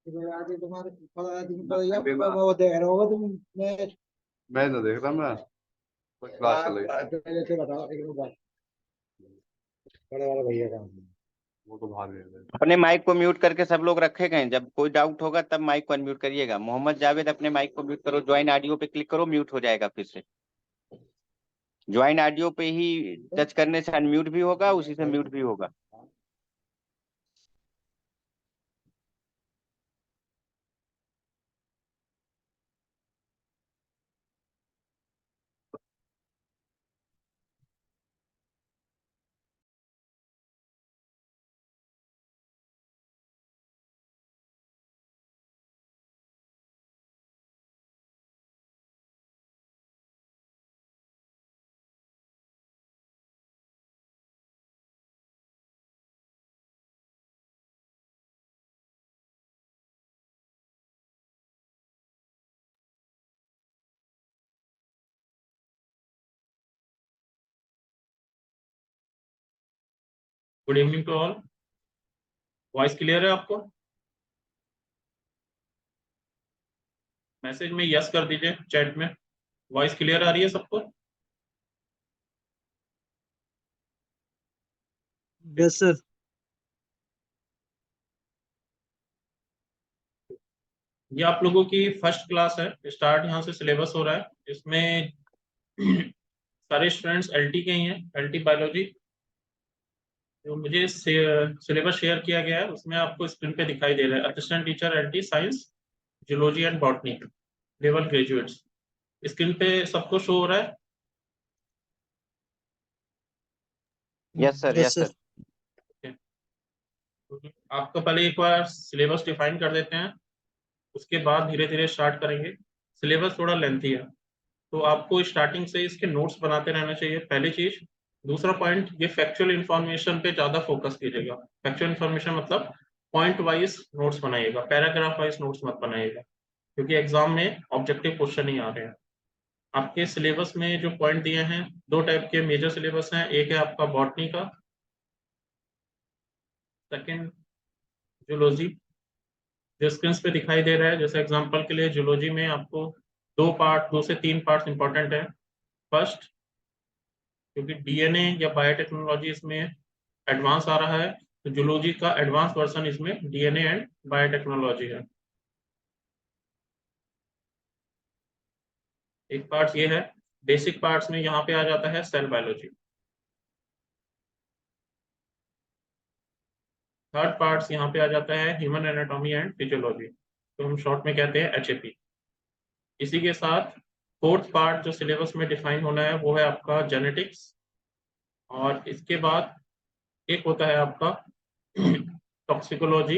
आज तुम्हारे दिन तो या वो देख रहे होगा तुम मैच। मैं तो देख रहा, मैं कुछ क्लास चल रही। पहले से बताओ एक बार, बड़े वाले भैया का। वो तो भाग गए थे। अपने माइक को म्यूट करके सब लोग रखे गए, जब कोई डाउट होगा तब माइक को अनम्यूट करिएगा। मोहम्मद जावेद अपने माइक को म्यूट करो, ज्वाइन ऑडियो पे क्लिक करो, म्यूट हो जाएगा फिर से। ज्वाइन ऑडियो पे ही टच करने से अनम्यूट भी होगा, उसी से म्यूट भी होगा। Good evening to all. Voice clear है आपको? मैसेज में यस कर दीजिए चैट में। वॉइस क्लियर आ रही है सबको? Yes sir. ये आप लोगों की फर्स्ट क्लास है, स्टार्ट यहाँ से सिलेबस हो रहा है। इसमें सारे स्टूडेंट्स एलटी के ही हैं, एलटी बायोलॉजी। जो मुझे सिलेबस शेयर किया गया है उसमें आपको स्क्रीन पे दिखाई दे रहा है, assistant teacher LT science geology and botany level graduates. Screen पे सबको शो हो रहा है? Yes sir, yes sir. आपको पहले एक बार सिलेबस डिफाइन कर देते हैं, उसके बाद धीरे धीरे स्टार्ट करेंगे। सिलेबस थोड़ा लेंथी है तो आपको स्टार्टिंग से इसके नोट्स बनाते रहना चाहिए, पहली चीज। दूसरा पॉइंट, ये फैक्चुअल इंफॉर्मेशन पे ज्यादा फोकस कीजिएगा। फैक्चुअल इंफॉर्मेशन मतलब पॉइंट वाइज नोट्स बनाइएगा, पैराग्राफ वाइज नोट्स मत बनाइएगा, क्योंकि एग्जाम में ऑब्जेक्टिव क्वेश्चन ही आ रहे हैं। आपके सिलेबस में जो पॉइंट दिए हैं, दो टाइप के मेजर सिलेबस हैं। एक है आपका बॉटनी का, सेकेंड जूलॉजी। जो स्क्रीन पे दिखाई दे रहा है, जैसे एग्जांपल के लिए जूलॉजी में आपको दो से तीन पार्ट्स इंपॉर्टेंट है। फर्स्ट, क्योंकि डीएनए या बायोटेक्नोलॉजी इसमें एडवांस आ रहा है, तो जूलॉजी का एडवांस वर्जन इसमें डीएनए एंड बायोटेक्नोलॉजी है। एक पार्ट ये है। बेसिक पार्ट्स में यहाँ पे आ जाता है सेल बायोलॉजी। थर्ड पार्ट्स यहाँ पे आ जाता है ह्यूमन एनाटॉमी एंड फिजियोलॉजी, तो हम शॉर्ट में कहते हैं एचएपी। इसी के साथ फोर्थ पार्ट जो सिलेबस में डिफाइन होना है वो है आपका जेनेटिक्स, और इसके बाद एक होता है आपका टॉक्सिकोलॉजी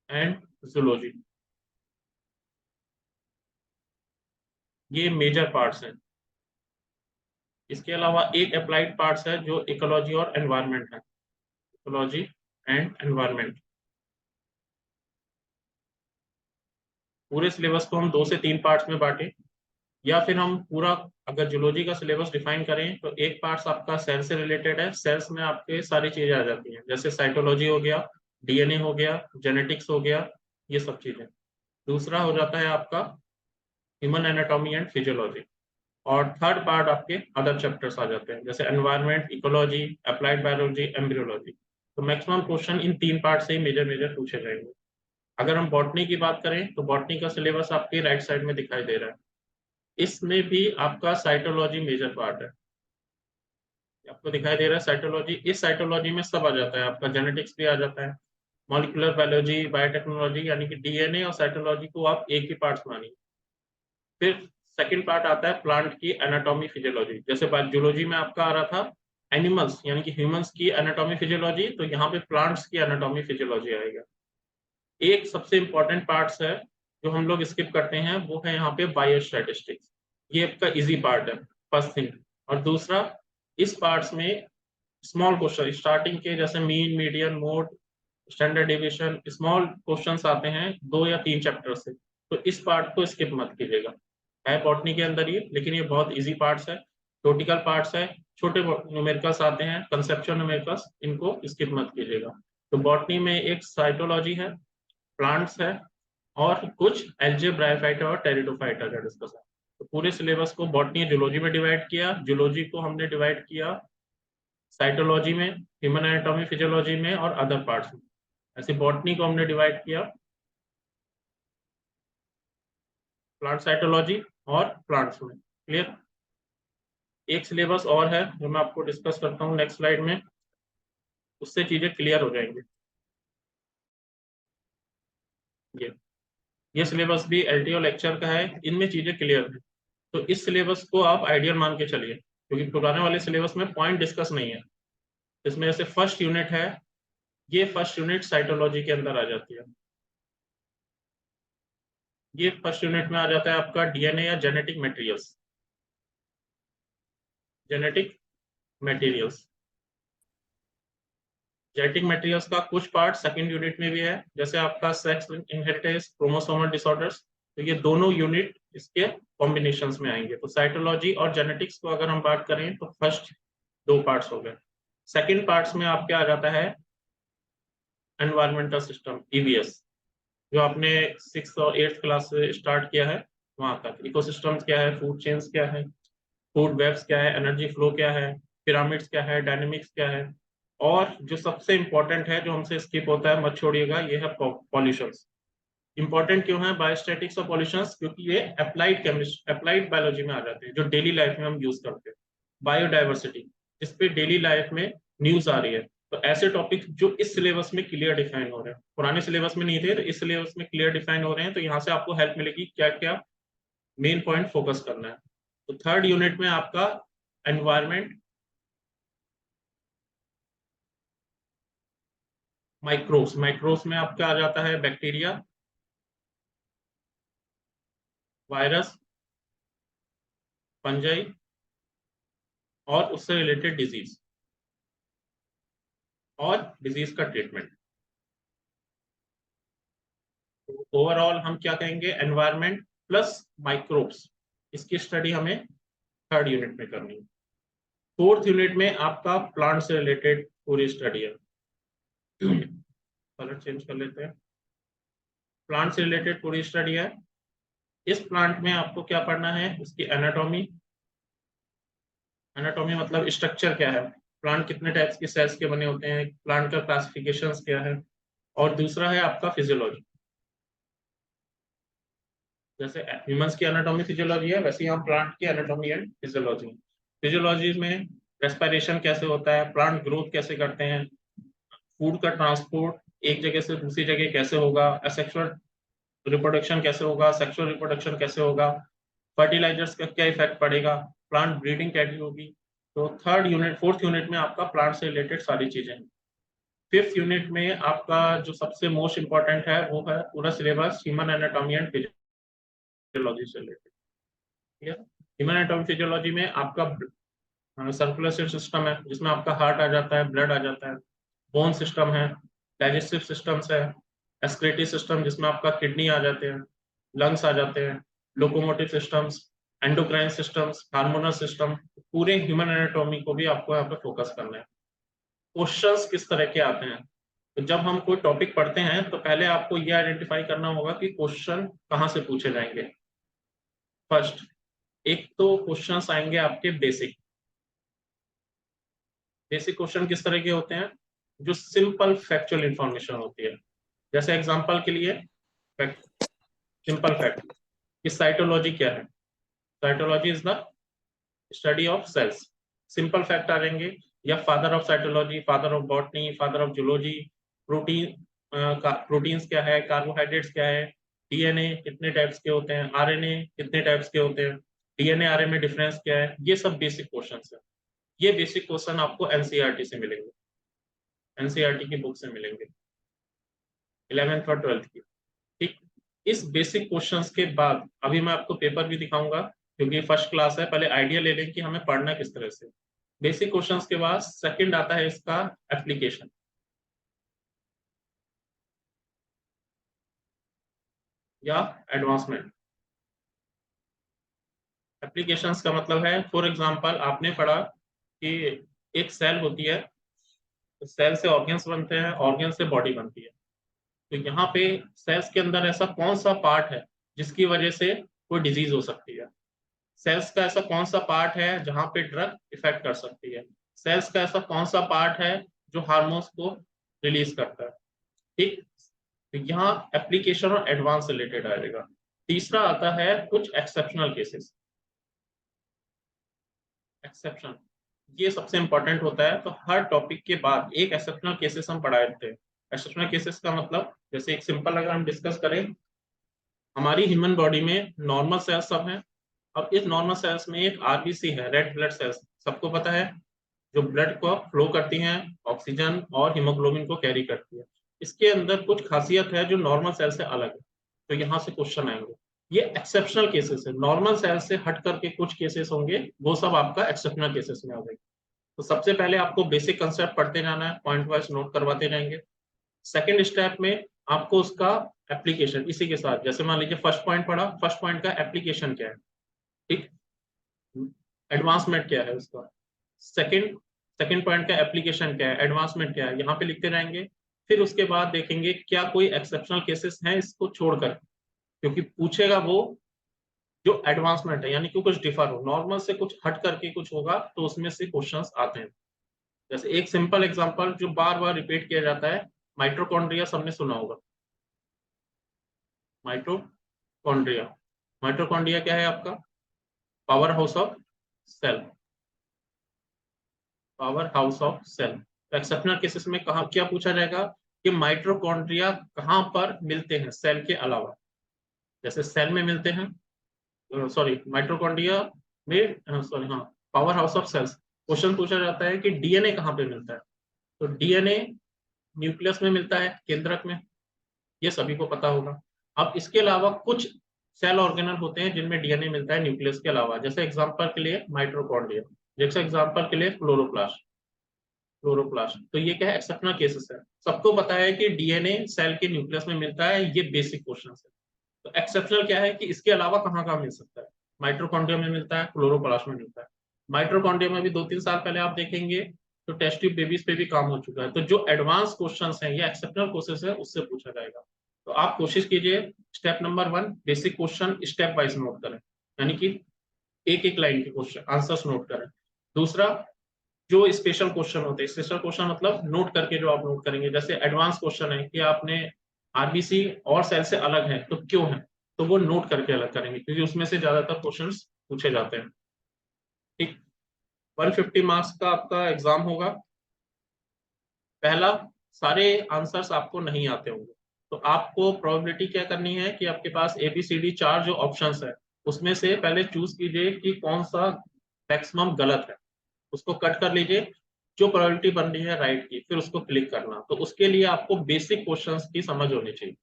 एंड जूलॉजी। ये मेजर पार्ट्स हैं। इसके अलावा एक अप्लाइड पार्ट्स है जो इकोलॉजी और एनवायरनमेंट है, इकोलॉजी एंड एनवायरनमेंट। पूरे सिलेबस को हम 2 से 3 पार्ट्स में बांटें, या फिर हम पूरा, अगर जूलॉजी का सिलेबस डिफाइन करें तो एक पार्ट्स आपका सेल से रिलेटेड है। सेल्स में आपके सारी चीजें आ जाती हैं, जैसे साइटोलॉजी हो गया, डीएनए हो गया, जेनेटिक्स हो गया, ये सब चीजें। दूसरा हो जाता है आपका ह्यूमन एनाटॉमी एंड फिजियोलॉजी, और थर्ड पार्ट आपके अदर चैप्टर्स आ जाते हैं, जैसे environment, ecology, applied biology, embryology. तो मैक्सिमम क्वेश्चन इन 3 पार्ट से ही मेजर मेजर पूछे जाएंगे। अगर हम बॉटनी की बात करें तो बॉटनी का सिलेबस आपके राइट साइड में दिखाई दे रहा है। इसमें भी आपका साइटोलॉजी मेजर पार्ट है, आपको दिखाई दे रहा है साइटोलॉजी। इस साइटोलॉजी में सब आ जाता है, आपका जेनेटिक्स भी आ जाता है, मॉलिक्यूलर बायोलॉजी, बायोटेक्नोलॉजी, यानी कि डीएनए और साइटोलॉजी को आप एक ही पार्ट मानिए। फिर सेकंड पार्ट आता है प्लांट की एनाटॉमी फिजियोलॉजी। जैसे जूलॉजी में आपका आ रहा था एनिमल्स यानी कि ह्यूमंस की एनाटॉमी फिजियोलॉजी, तो यहाँ पे प्लांट्स की एनाटॉमी फिजियोलॉजी आएगा। एक सबसे इंपॉर्टेंट पार्ट्स है जो हम लोग स्किप करते हैं, वो है यहाँ पे बायोस्टैटिस्टिक्स। ये आपका इजी पार्ट है, फर्स्ट थिंग। और दूसरा, इस पार्ट्स में स्मॉल क्वेश्चन स्टार्टिंग के, जैसे mean, median, mode, standard deviation, small questions आते हैं 2 या 3 चैप्टर से, तो इस पार्ट को स्किप मत कीजिएगा। है बॉटनी के अंदर ही, लेकिन ये बहुत इजी पार्ट्स है, टोटिकल पार्ट्स है, छोटे न्यूमेरिकल्स आते हैं, कंसेप्चुअल न्यूमेरिकल्स, इनको स्किप मत कीजिएगा। तो बॉटनी में एक साइटोलॉजी है, प्लांट्स है, और कुछ एल्जे, ब्रायोफाइटा और टेरिडोफाइटा का डिस्कस है। तो पूरे सिलेबस को बॉटनी जूलॉजी में डिवाइड किया, जूलॉजी को हमने डिवाइड किया साइटोलॉजी में, ह्यूमन एनाटॉमी फिजियोलॉजी में और अदर पार्ट्स में। ऐसे बॉटनी को हमने डिवाइड किया प्लांट साइटोलॉजी और प्लांट्स में। क्लियर? एक सिलेबस और है जो मैं आपको डिस्कस करता हूँ नेक्स्ट स्लाइड में, उससे चीजें क्लियर हो जाएंगी। ये सिलेबस भी एलटीओ लेक्चर का है, इनमें चीजें क्लियर है। तो इस सिलेबस को आप आइडियल मान के चलिए, क्योंकि पुराने वाले सिलेबस में पॉइंट डिस्कस नहीं है। इसमें जैसे फर्स्ट यूनिट है, ये फर्स्ट यूनिट साइटोलॉजी के अंदर आ जाती है। ये फर्स्ट यूनिट में आ जाता है आपका डीएनए या genetic materials. Genetic materials, genetic materials का कुछ पार्ट सेकंड यूनिट में भी है, जैसे आपका सेक्स इनहेरिटेंस, क्रोमोसोमल डिसऑर्डर्स। तो ये दोनों यूनिट इसके कॉम्बिनेशंस में आएंगे। तो साइटोलॉजी और जेनेटिक्स को अगर हम बात करें तो फर्स्ट दो पार्ट्स हो गए। सेकंड पार्ट्स में आपके आ जाता है एनवायरमेंटल सिस्टम, ईवीएस, जो आपने 6th और 8th क्लास से स्टार्ट किया है वहां तक। इकोसिस्टम्स क्या है, फूड चेन्स क्या है, फूड वेब्स क्या है, एनर्जी फ्लो क्या है, पिरामिड्स क्या है, डायनेमिक्स क्या है, और जो सबसे इंपॉर्टेंट है जो हमसे स्किप होता है, मत छोड़िएगा, ये है पॉल्यूशंस। इंपॉर्टेंट क्यों है बायोस्टैटिक्स और पॉल्यूशंस? क्योंकि ये अप्लाइड केमिस्ट्री, अप्लाइड बायोलॉजी में आ जाते हैं, जो डेली लाइफ में हम यूज करते हैं। बायोडाइवर्सिटी, जिस पे डेली लाइफ में न्यूज आ रही है। तो ऐसे टॉपिक जो इस सिलेबस में क्लियर डिफाइन हो रहे हैं, पुराने सिलेबस में नहीं थे, तो इस सिलेबस में क्लियर डिफाइन हो रहे हैं। तो यहाँ से आपको हेल्प मिलेगी क्या क्या मेन पॉइंट फोकस करना है। तो थर्ड यूनिट में आपका एनवायरमेंट, माइक्रोब्स, माइक्रोब्स में आपका आ जाता है बैक्टीरिया, वायरस, फंजाई और उससे रिलेटेड डिजीज, और डिजीज का ट्रीटमेंट। तो ओवरऑल हम क्या कहेंगे, एनवायरमेंट प्लस माइक्रोब्स, इसकी स्टडी हमें थर्ड यूनिट में करनी है। फोर्थ यूनिट में आपका प्लांट से रिलेटेड पूरी स्टडी है। कलर चेंज कर लेते हैं। प्लांट से रिलेटेड पूरी स्टडी है। इस प्लांट में आपको क्या पढ़ना है, इसकी एनाटॉमी, एनाटॉमी मतलब स्ट्रक्चर क्या है, प्लांट कितने टाइप्स के सेल्स के बने होते हैं, प्लांट का क्लासिफिकेशंस क्या है, और दूसरा है आपका फिजियोलॉजी। जैसे ह्यूमंस की एनाटॉमी फिजियोलॉजी है, वैसे यहाँ प्लांट की एनाटॉमी एंड फिजियोलॉजी। फिजियोलॉजी में रेस्पिरेशन कैसे होता है, प्लांट ग्रोथ कैसे करते हैं, फूड का ट्रांसपोर्ट एक जगह से दूसरी जगह कैसे होगा, असेक्सुअल रिप्रोडक्शन कैसे होगा, सेक्सुअल रिप्रोडक्शन कैसे होगा, फर्टिलाइजर्स का क्या इफेक्ट पड़ेगा, प्लांट ब्रीडिंग कैसी होगी। तो थर्ड यूनिट, फोर्थ यूनिट में आपका प्लांट से रिलेटेड सारी चीजें हैं। फिफ्थ यूनिट में आपका जो सबसे मोस्ट इंपॉर्टेंट है वो है पूरा syllabus human anatomy and physiology से रिलेटेड। ह्यूमन एनाटॉमी फिजियोलॉजी में आपका सर्कुलेटरी सिस्टम है, जिसमें आपका हार्ट आ जाता है, ब्लड आ जाता है, बोन सिस्टम है, डाइजेस्टिव सिस्टम्स है, एक्सक्रीटरी सिस्टम जिसमें आपका किडनी आ जाते हैं, लंग्स आ जाते हैं, locomotive systems, endocrine systems, hormonal system. पूरे ह्यूमन एनाटॉमी को भी आपको यहाँ पे फोकस करना है। क्वेश्चंस किस तरह के आते हैं, तो जब हम कोई टॉपिक पढ़ते हैं तो पहले आपको ये आइडेंटिफाई करना होगा कि क्वेश्चन कहाँ से पूछे जाएंगे। फर्स्ट, एक तो क्वेश्चंस आएंगे आपके बेसिक। बेसिक क्वेश्चन किस तरह के होते हैं, जो सिंपल फैक्चुअल इंफॉर्मेशन होती है। जैसे एग्जांपल के लिए सिंपल फैक्ट कि साइटोलॉजी क्या है, cytology is the study of cells. Simple fact आ जाएंगे, या father of cytology, father of botany, father of zoology, protein, proteins क्या है, कार्बोहाइड्रेट्स क्या है, डीएनए कितने टाइप्स के होते हैं, आरएनए कितने टाइप्स के होते हैं, डीएनए आरएनए में डिफरेंस क्या है। ये सब बेसिक क्वेश्चंस है। ये बेसिक क्वेश्चन आपको एनसीईआरटी से मिलेंगे, एनसीईआरटी की बुक से मिलेंगे 11th और 12th की। ठीक, इस बेसिक क्वेश्चंस के बाद अभी मैं आपको पेपर भी दिखाऊंगा, क्योंकि फर्स्ट क्लास है, पहले आइडिया ले लें कि हमें पढ़ना किस तरह से। बेसिक क्वेश्चंस के बाद सेकंड आता है इसका एप्लीकेशन, या एडवांसमेंट। एप्लीकेशंस का मतलब है, फॉर एग्जांपल आपने पढ़ा कि एक सेल होती है, तो सेल से ऑर्गन्स बनते हैं, ऑर्गन से बॉडी बनती है। तो यहाँ पे सेल्स के अंदर ऐसा कौन सा पार्ट है जिसकी वजह से कोई डिजीज हो सकती है? सेल्स का ऐसा कौन सा पार्ट है जहां पे ड्रग इफेक्ट कर सकती है? सेल्स का ऐसा कौन सा पार्ट है जो हार्मोन्स को रिलीज करता है? ठीक, तो यहाँ एप्लीकेशन और एडवांस रिलेटेड आएगा। तीसरा आता है कुछ एक्सेप्शनल केसेस। एक्सेप्शन ये सबसे इंपॉर्टेंट होता है, तो हर टॉपिक के बाद एक एक्सेप्शनल केसेस हम पढ़ा देते हैं। एक्सेप्शनल केसेस का मतलब, जैसे एक सिंपल अगर हम डिस्कस करें, हमारी ह्यूमन बॉडी में नॉर्मल सेल्स सब हैं। अब इस नॉर्मल सेल्स में एक आरबीसी है, रेड ब्लड सेल्स, सबको पता है, जो ब्लड को फ्लो करती हैं, ऑक्सीजन और हीमोग्लोबिन को कैरी करती है। इसके अंदर कुछ खासियत है जो नॉर्मल सेल से अलग है, तो यहाँ से क्वेश्चन आएंगे। ये एक्सेप्शनल केसेस है, नॉर्मल सेल से हट करके कुछ केसेस होंगे, वो सब आपका एक्सेप्शनल केसेस में आ जाएंगे। तो सबसे पहले आपको बेसिक कंसेप्ट पढ़ते जाना है, पॉइंट वाइज नोट करवाते जाएंगे। सेकेंड स्टेप में आपको उसका एप्लीकेशन इसी के साथ, जैसे मान लीजिए फर्स्ट पॉइंट पढ़ा, फर्स्ट पॉइंट का एप्लीकेशन क्या है, ठीक, एडवांसमेंट क्या है उसका, सेकंड पॉइंट का एप्लीकेशन क्या है, एडवांसमेंट क्या है, यहाँ पे लिखते जाएंगे। फिर उसके बाद देखेंगे क्या कोई एक्सेप्शनल केसेस हैं इसको छोड़कर, क्योंकि पूछेगा वो जो एडवांसमेंट है, यानी कि कुछ डिफर हो, नॉर्मल से कुछ हट करके कुछ होगा, तो उसमें से क्वेश्चंस आते हैं। जैसे एक सिंपल एग्जांपल जो बार बार रिपीट किया जाता है, माइटोकॉन्ड्रिया सबने सुना होगा। माइटोकॉन्ड्रिया, माइटोकॉन्ड्रिया क्या है आपका? Power house of cell, power house of cell. तो एक्सेप्शनल केसेस में कहा क्या पूछा जाएगा कि माइटोकॉन्ड्रिया कहाँ पर मिलते हैं सेल के अलावा? जैसे सेल में मिलते हैं, सॉरी माइटोकॉन्ड्रिया में, सॉरी हाँ, power house of cells. Question पूछा जाता है कि डीएनए कहाँ पे मिलता है? तो डीएनए न्यूक्लियस में मिलता है, केंद्रक में, ये सभी को पता होगा। अब इसके अलावा कुछ सेल ऑर्गेनल होते हैं जिनमें डीएनए मिलता है न्यूक्लियस के अलावा, जैसे एग्जांपल के लिए माइटोकॉन्ड्रिया, जैसे एग्जांपल के लिए क्लोरोप्लास्ट। तो ये क्या है? एक्सेप्शनल केसेस है। सबको पता है कि डीएनए सेल के न्यूक्लियस में मिलता है, ये बेसिक क्वेश्चन है। तो एक्सेप्शनल क्या है कि इसके अलावा कहाँ कहाँ मिल सकता है? माइटोकॉन्ड्रिया में मिलता है, क्लोरोप्लास्ट में मिलता है। माइटोकॉन्ड्रिया में भी 2-3 साल पहले आप देखेंगे तो टेस्ट ट्यूब बेबीज पे भी काम हो चुका है। तो जो एडवांस क्वेश्चंस हैं, ये एक्सेप्शनल क्वेश्चन है, उससे पूछा जाएगा। तो आप कोशिश कीजिए step number 1 basic question step wise note करें, यानी कि एक एक लाइन के क्वेश्चन आंसर्स नोट करें। दूसरा, जो स्पेशल क्वेश्चन होते हैं, स्पेशल क्वेश्चन मतलब नोट करके जो आप नोट करेंगे, जैसे एडवांस क्वेश्चन है कि आपने आरबीसी और सेल से अलग है तो क्यों है, तो वो नोट करके अलग करेंगे, क्योंकि उसमें से ज्यादातर क्वेश्चंस पूछे जाते हैं। ठीक, 150 मार्क्स का आपका एग्जाम होगा। पहला, सारे आंसर्स आपको नहीं आते होंगे, तो आपको प्रोबेबिलिटी क्या करनी है कि आपके पास ABCD 4 जो ऑप्शंस है उसमें से पहले चूज कीजिए कि कौन सा मैक्सिमम गलत है, उसको कट कर लीजिए, जो प्रोबेबिलिटी बन रही है राइट की, फिर उसको क्लिक करना। तो उसके लिए आपको बेसिक क्वेश्चंस की समझ होनी चाहिए,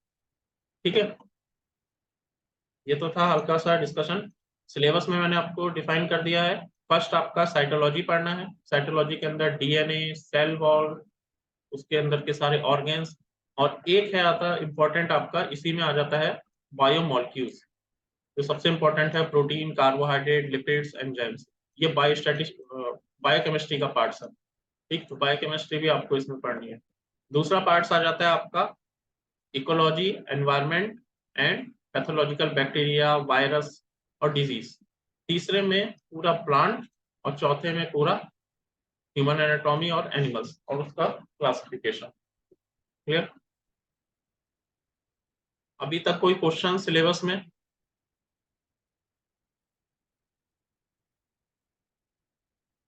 ठीक है। ये तो था हल्का सा डिस्कशन। सिलेबस में मैंने आपको डिफाइन कर दिया है। फर्स्ट आपका साइटोलॉजी पढ़ना है, साइटोलॉजी के अंदर डीएनए, सेल वॉल, उसके अंदर के सारे ऑर्गेन्स, और एक है आता इंपॉर्टेंट आपका, इसी में आ जाता है बायोमोलिक्यूल्स, जो सबसे इंपॉर्टेंट है प्रोटीन, कार्बोहाइड्रेट, लिपिड्स, एंजाइम्स। ये बायोकेमिस्ट्री का पार्ट है, ठीक। तो बायोकेमिस्ट्री भी आपको इसमें पढ़नी है। दूसरा पार्ट आ जाता है आपका ecology, environment and pathological, bacteria, virus और डिजीज। तीसरे में पूरा प्लांट, और चौथे में पूरा ह्यूमन एनाटॉमी और एनिमल्स और उसका क्लासिफिकेशन। क्लियर? अभी तक कोई क्वेश्चन सिलेबस में?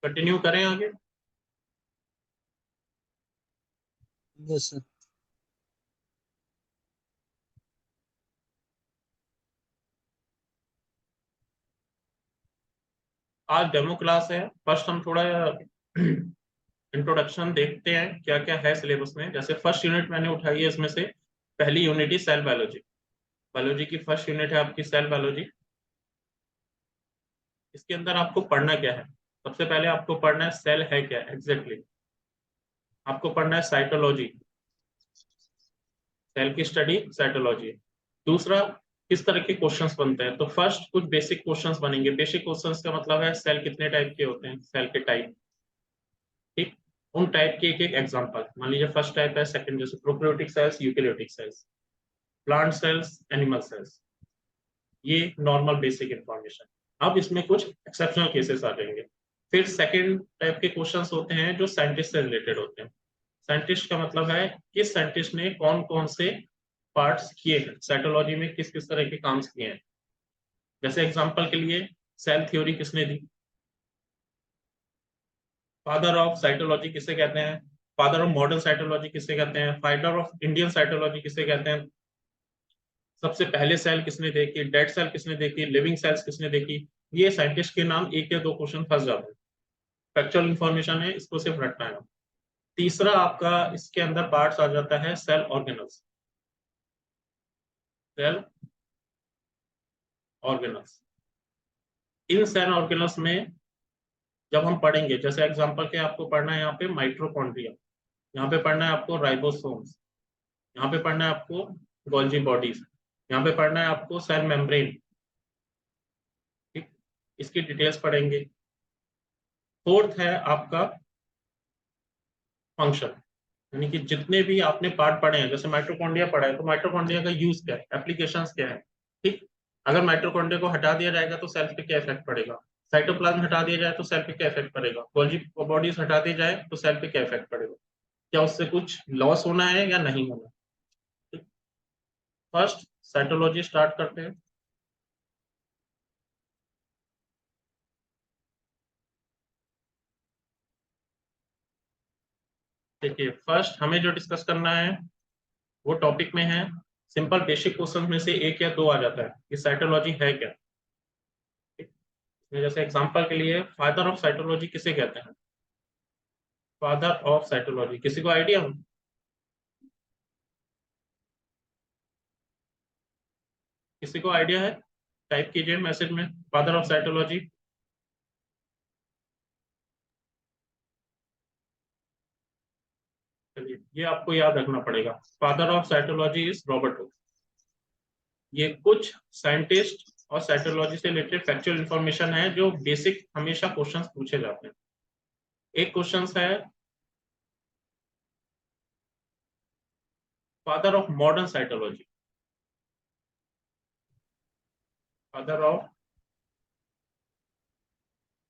कंटिन्यू करें आगे? Yes sir. आज डेमो क्लास है। फर्स्ट हम थोड़ा इंट्रोडक्शन देखते हैं क्या क्या है सिलेबस में। जैसे फर्स्ट यूनिट मैंने उठाई है, इसमें से पहली यूनिट ही सेल बायोलॉजी। बायोलॉजी की फर्स्ट यूनिट है आपकी सेल बायोलॉजी। इसके अंदर आपको पढ़ना क्या है? सबसे पहले आपको पढ़ना है सेल है क्या एग्जैक्टली। आपको पढ़ना है साइटोलॉजी, सेल की स्टडी साइटोलॉजी। दूसरा, किस तरह के क्वेश्चंस बनते हैं, तो फर्स्ट कुछ बेसिक क्वेश्चंस बनेंगे। बेसिक क्वेश्चंस का मतलब है सेल कितने टाइप के होते हैं, सेल के टाइप, ठीक। उन टाइप के एक एक एग्जांपल, मान लीजिए फर्स्ट टाइप है, सेकंड जैसे prokaryotic cells, eukaryotic sales, plant cells, animal cells, ये नॉर्मल बेसिक इंफॉर्मेशन। अब इसमें कुछ एक्सेप्शनल केसेस आ जाएंगे। फिर सेकंड टाइप के क्वेश्चंस होते हैं जो साइंटिस्ट से रिलेटेड होते हैं। साइंटिस्ट का मतलब है किस साइंटिस्ट ने कौन कौन से पार्ट्स किए हैं, साइटोलॉजी में किस किस तरह के काम किए हैं। जैसे एग्जांपल के लिए सेल थ्योरी किसने दी, फादर ऑफ साइटोलॉजी किसे कहते हैं, फादर ऑफ मॉडर्न साइटोलॉजी किसे कहते हैं, फादर ऑफ इंडियन साइटोलॉजी किसे कहते हैं, सबसे पहले सेल किसने देखी, डेड सेल किसने देखी, लिविंग सेल्स किसने देखी। ये साइंटिस्ट के नाम एक या दो क्वेश्चन फंस जाते हैं, फैक्चुअल इंफॉर्मेशन है, इसको सिर्फ रटना है। तीसरा आपका इसके अंदर पार्ट्स आ जाता है सेल ऑर्गेनल्स, सेल ऑर्गेनल्स। इन सेल ऑर्गेनल्स में जब हम पढ़ेंगे, जैसे एग्जांपल के आपको पढ़ना है यहाँ पे माइटोकॉन्ड्रिया, यहाँ पे पढ़ना है आपको राइबोसोम्स, यहाँ पे पढ़ना है आपको गोल्जी बॉडीज, यहाँ पे पढ़ना है आपको सेल मेम्ब्रेन। ठीक, इसकी डिटेल्स पढ़ेंगे। फोर्थ है आपका फंक्शन, यानी कि जितने भी आपने पार्ट पढ़े हैं, जैसे माइटोकॉन्ड्रिया पढ़ा है तो माइटोकॉन्ड्रिया का यूज क्या है, एप्लीकेशंस क्या है। ठीक, अगर माइटोकॉन्ड्रिया को हटा दिया जाएगा तो सेल पे क्या इफेक्ट पड़ेगा, साइटोप्लाज्म हटा दिया जाए तो सेल पे क्या इफेक्ट पड़ेगा, गोल्जी बॉडीज हटा दी जाए तो सेल पे क्या इफेक्ट पड़ेगा, क्या उससे कुछ लॉस होना है या नहीं होना। फर्स्ट साइटोलॉजी स्टार्ट करते हैं। देखिए फर्स्ट हमें जो डिस्कस करना है वो टॉपिक में है, सिंपल बेसिक क्वेश्चन में से एक या दो आ जाता है कि साइटोलॉजी है क्या। जैसे एग्जांपल के लिए फादर ऑफ साइटोलॉजी किसे कहते हैं, फादर ऑफ साइटोलॉजी किसी को आइडिया हो, किसी को आइडिया है, टाइप कीजिए मैसेज में फादर ऑफ साइटोलॉजी। चलिए ये आपको याद रखना पड़ेगा, father of cytology is Robert Hooke. ये कुछ साइंटिस्ट और साइटोलॉजी से रिलेटेड फैक्चुअल इंफॉर्मेशन है जो बेसिक हमेशा क्वेश्चंस पूछे जाते हैं। एक क्वेश्चन है father of modern cytology, father of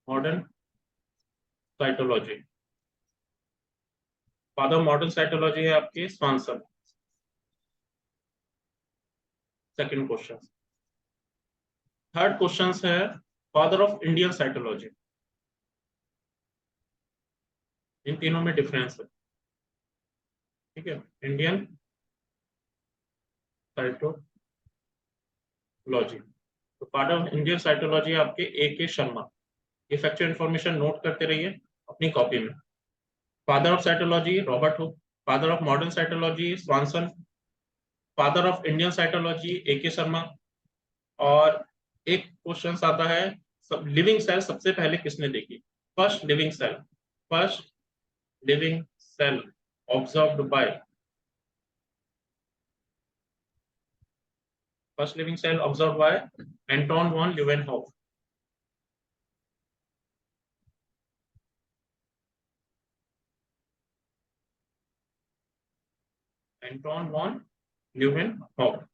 modern cytology, father modern cytology है आपके स्वानसन। Second question. थर्ड क्वेश्चन है फादर ऑफ इंडियन साइटोलॉजी। इन तीनों में डिफरेंस है, ठीक है। इंडियन साइटोलॉजी, तो फादर ऑफ इंडियन साइटोलॉजी आपके A.K. शर्मा। ये फैक्चुअल इंफॉर्मेशन नोट करते रहिए अपनी कॉपी में। Father of cytology Robert Hooke, father of modern cytology स्वानसन, father of Indian cytology A.K. Sharma. और एक क्वेश्चन आता है लिविंग सेल सबसे पहले किसने देखी, first living cell, first living cell observed by, first living cell observed by Anton von Leeuwenhoek. Anton von Leeuwenhoek,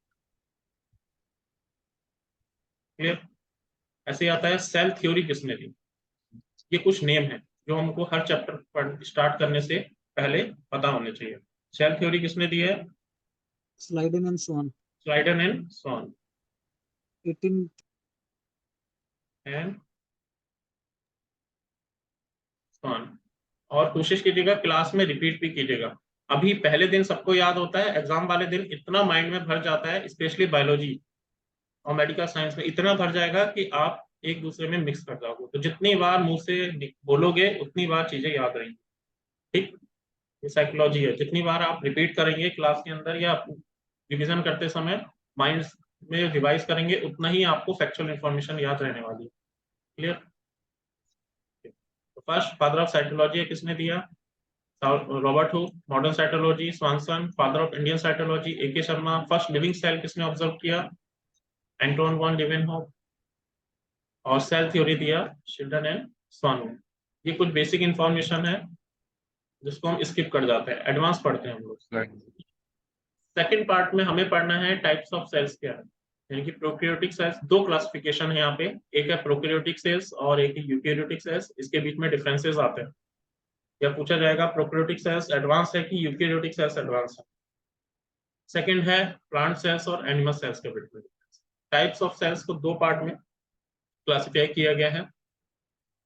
clear. ऐसे आता है सेल थ्योरी किसने दी। ये कुछ नेम है जो हमको हर चैप्टर स्टार्ट करने से पहले पता होने चाहिए। सेल थ्योरी किसने दी है, Schleiden and Swan. Schleiden and Schwann 18 and Schwann. और कोशिश कीजिएगा क्लास में रिपीट भी कीजिएगा। अभी पहले दिन सबको याद होता है, एग्जाम वाले दिन इतना माइंड में भर जाता है, स्पेशली बायोलॉजी और मेडिकल साइंस में इतना भर जाएगा कि आप एक दूसरे में मिक्स कर जाओगे। तो जितनी बार मुंह से बोलोगे उतनी बार चीजें याद रहेंगी, ठीक। ये साइकोलॉजी है, जितनी बार आप रिपीट करेंगे क्लास के अंदर या रिवीजन करते समय माइंड में रिवाइज करेंगे उतना ही आपको फैक्चुअल इंफॉर्मेशन याद रहने वाली है, क्लियर। तो फर्स्ट फादर ऑफ साइकोलॉजी किसने दिया, Robert Hooke, modern psychology Swanson, father of Indian psychology A.K. Sharma, first living cell किसने ऑब्जर्व किया, एंटोन वॉन ल्यूवेनहॉफ, और सेल थ्योरी दिया शिल्डन एंड स्वान। ये कुछ बेसिक इंफॉर्मेशन है जिसको हम स्किप कर जाते हैं, एडवांस पढ़ते हैं हम लोग। Right. सेकंड पार्ट में हमें पढ़ना है टाइप्स ऑफ सेल्स क्या है, यानी कि प्रोकैरियोटिक सेल्स। दो क्लासिफिकेशन है यहाँ पे, एक है प्रोकैरियोटिक सेल्स और एक है यूकैरियोटिक सेल्स। इसके बीच में डिफरेंसेस आते हैं, या पूछा जाएगा प्रोकैरियोटिक सेल्स एडवांस है कि यूकैरियोटिक सेल्स एडवांस है। सेकंड है प्लांट सेल्स और एनिमल सेल्स के बीच में। टाइप्स ऑफ सेल्स को दो पार्ट में क्लासिफाई किया गया है।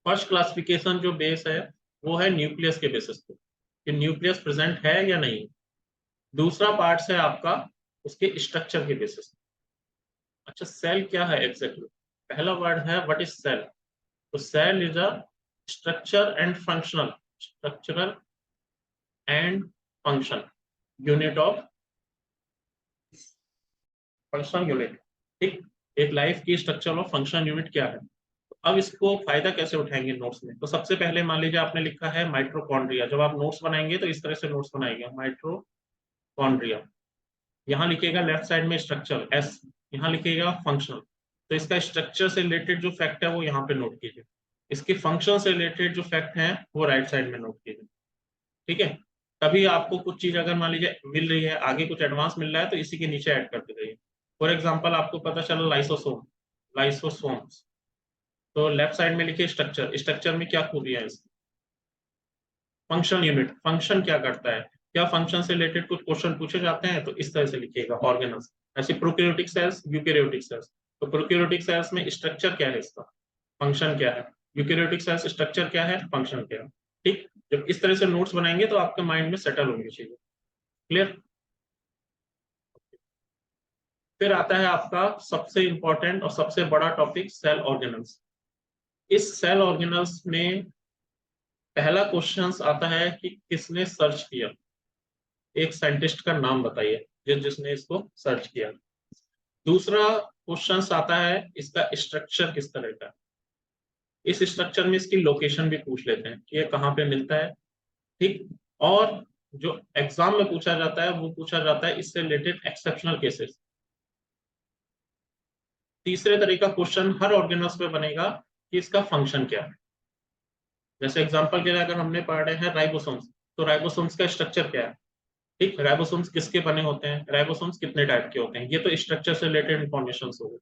फर्स्ट क्लासिफिकेशन जो बेस है वो है न्यूक्लियस के बेसिस पे, कि न्यूक्लियस प्रेजेंट है या नहीं। दूसरा पार्ट है आपका उसके स्ट्रक्चर के बेसिस। अच्छा, सेल क्या है एग्जैक्टली? पहला वर्ड है व्हाट इज सेल। तो cell is a structure and function unit of functional unit. ठीक, एक लाइफ की स्ट्रक्चर और फंक्शन यूनिट क्या है। तो अब इसको फायदा कैसे उठाएंगे नोट्स में। तो सबसे पहले मान लीजिए आपने लिखा है माइटोकॉन्ड्रिया। जब आप नोट्स बनाएंगे तो इस तरह से नोट्स बनाएंगे, माइटोकॉन्ड्रिया। यहाँ लिखिएगा लेफ्ट साइड में स्ट्रक्चर एस, यहाँ लिखिएगा फंक्शनल। तो इसका स्ट्रक्चर से रिलेटेड जो फैक्ट है वो यहाँ पे नोट कीजिए, इसके फंक्शन से रिलेटेड जो फैक्ट है वो राइट साइड में नोट कीजिए। ठीक है, तभी आपको कुछ चीज अगर मान लीजिए मिल रही है, आगे कुछ एडवांस मिल रहा है, तो इसी के नीचे ऐड करते जाइए। फॉर एग्जाम्पल आपको पता चला लाइसोसोम्स, तो लेफ्ट साइड में लिखिए स्ट्रक्चर। स्ट्रक्चर में क्या खूबी है इसकी? फंक्शन यूनिट, फंक्शन क्या करता है, क्या फंक्शन से रिलेटेड कुछ क्वेश्चन पूछे जाते हैं, तो इस तरह से लिखिएगा ऑर्गेनल्स। ऐसे प्रोकैरियोटिक सेल्स, यूकैरियोटिक सेल्स। तो प्रोकैरियोटिक सेल्स में स्ट्रक्चर क्या है इसका, फंक्शन क्या है। यूकैरियोटिक सेल्स स्ट्रक्चर क्या है, फंक्शन क्या है। ठीक, जब इस तरह से नोट्स बनाएंगे तो आपके माइंड में सेटल होंगी चीजें। क्लियर। फिर आता है आपका सबसे इंपॉर्टेंट और सबसे बड़ा टॉपिक, सेल ऑर्गेनल्स। इस सेल ऑर्गेनल्स में पहला क्वेश्चन आता है कि किसने सर्च किया। एक साइंटिस्ट का नाम बताइए जिसने इसको सर्च किया। दूसरा क्वेश्चन आता है इसका स्ट्रक्चर किस तरह का। इस स्ट्रक्चर में इसकी लोकेशन भी पूछ लेते हैं कि ये कहाँ पे मिलता है। ठीक, और जो एग्जाम में पूछा जाता है वो पूछा जाता है इससे रिलेटेड एक्सेप्शनल केसेस। तीसरे तरह का क्वेश्चन हर ऑर्गेनल्स पे बनेगा कि इसका फंक्शन क्या है। जैसे एग्जांपल के लिए अगर हमने पढ़े हैं राइबोसोम्स, तो राइबोसोम्स का स्ट्रक्चर क्या है। ठीक, राइबोसोम्स किसके बने होते हैं, राइबोसोम्स कितने टाइप के होते हैं, ये तो स्ट्रक्चर से रिलेटेड इंफॉर्मेशन हो गए।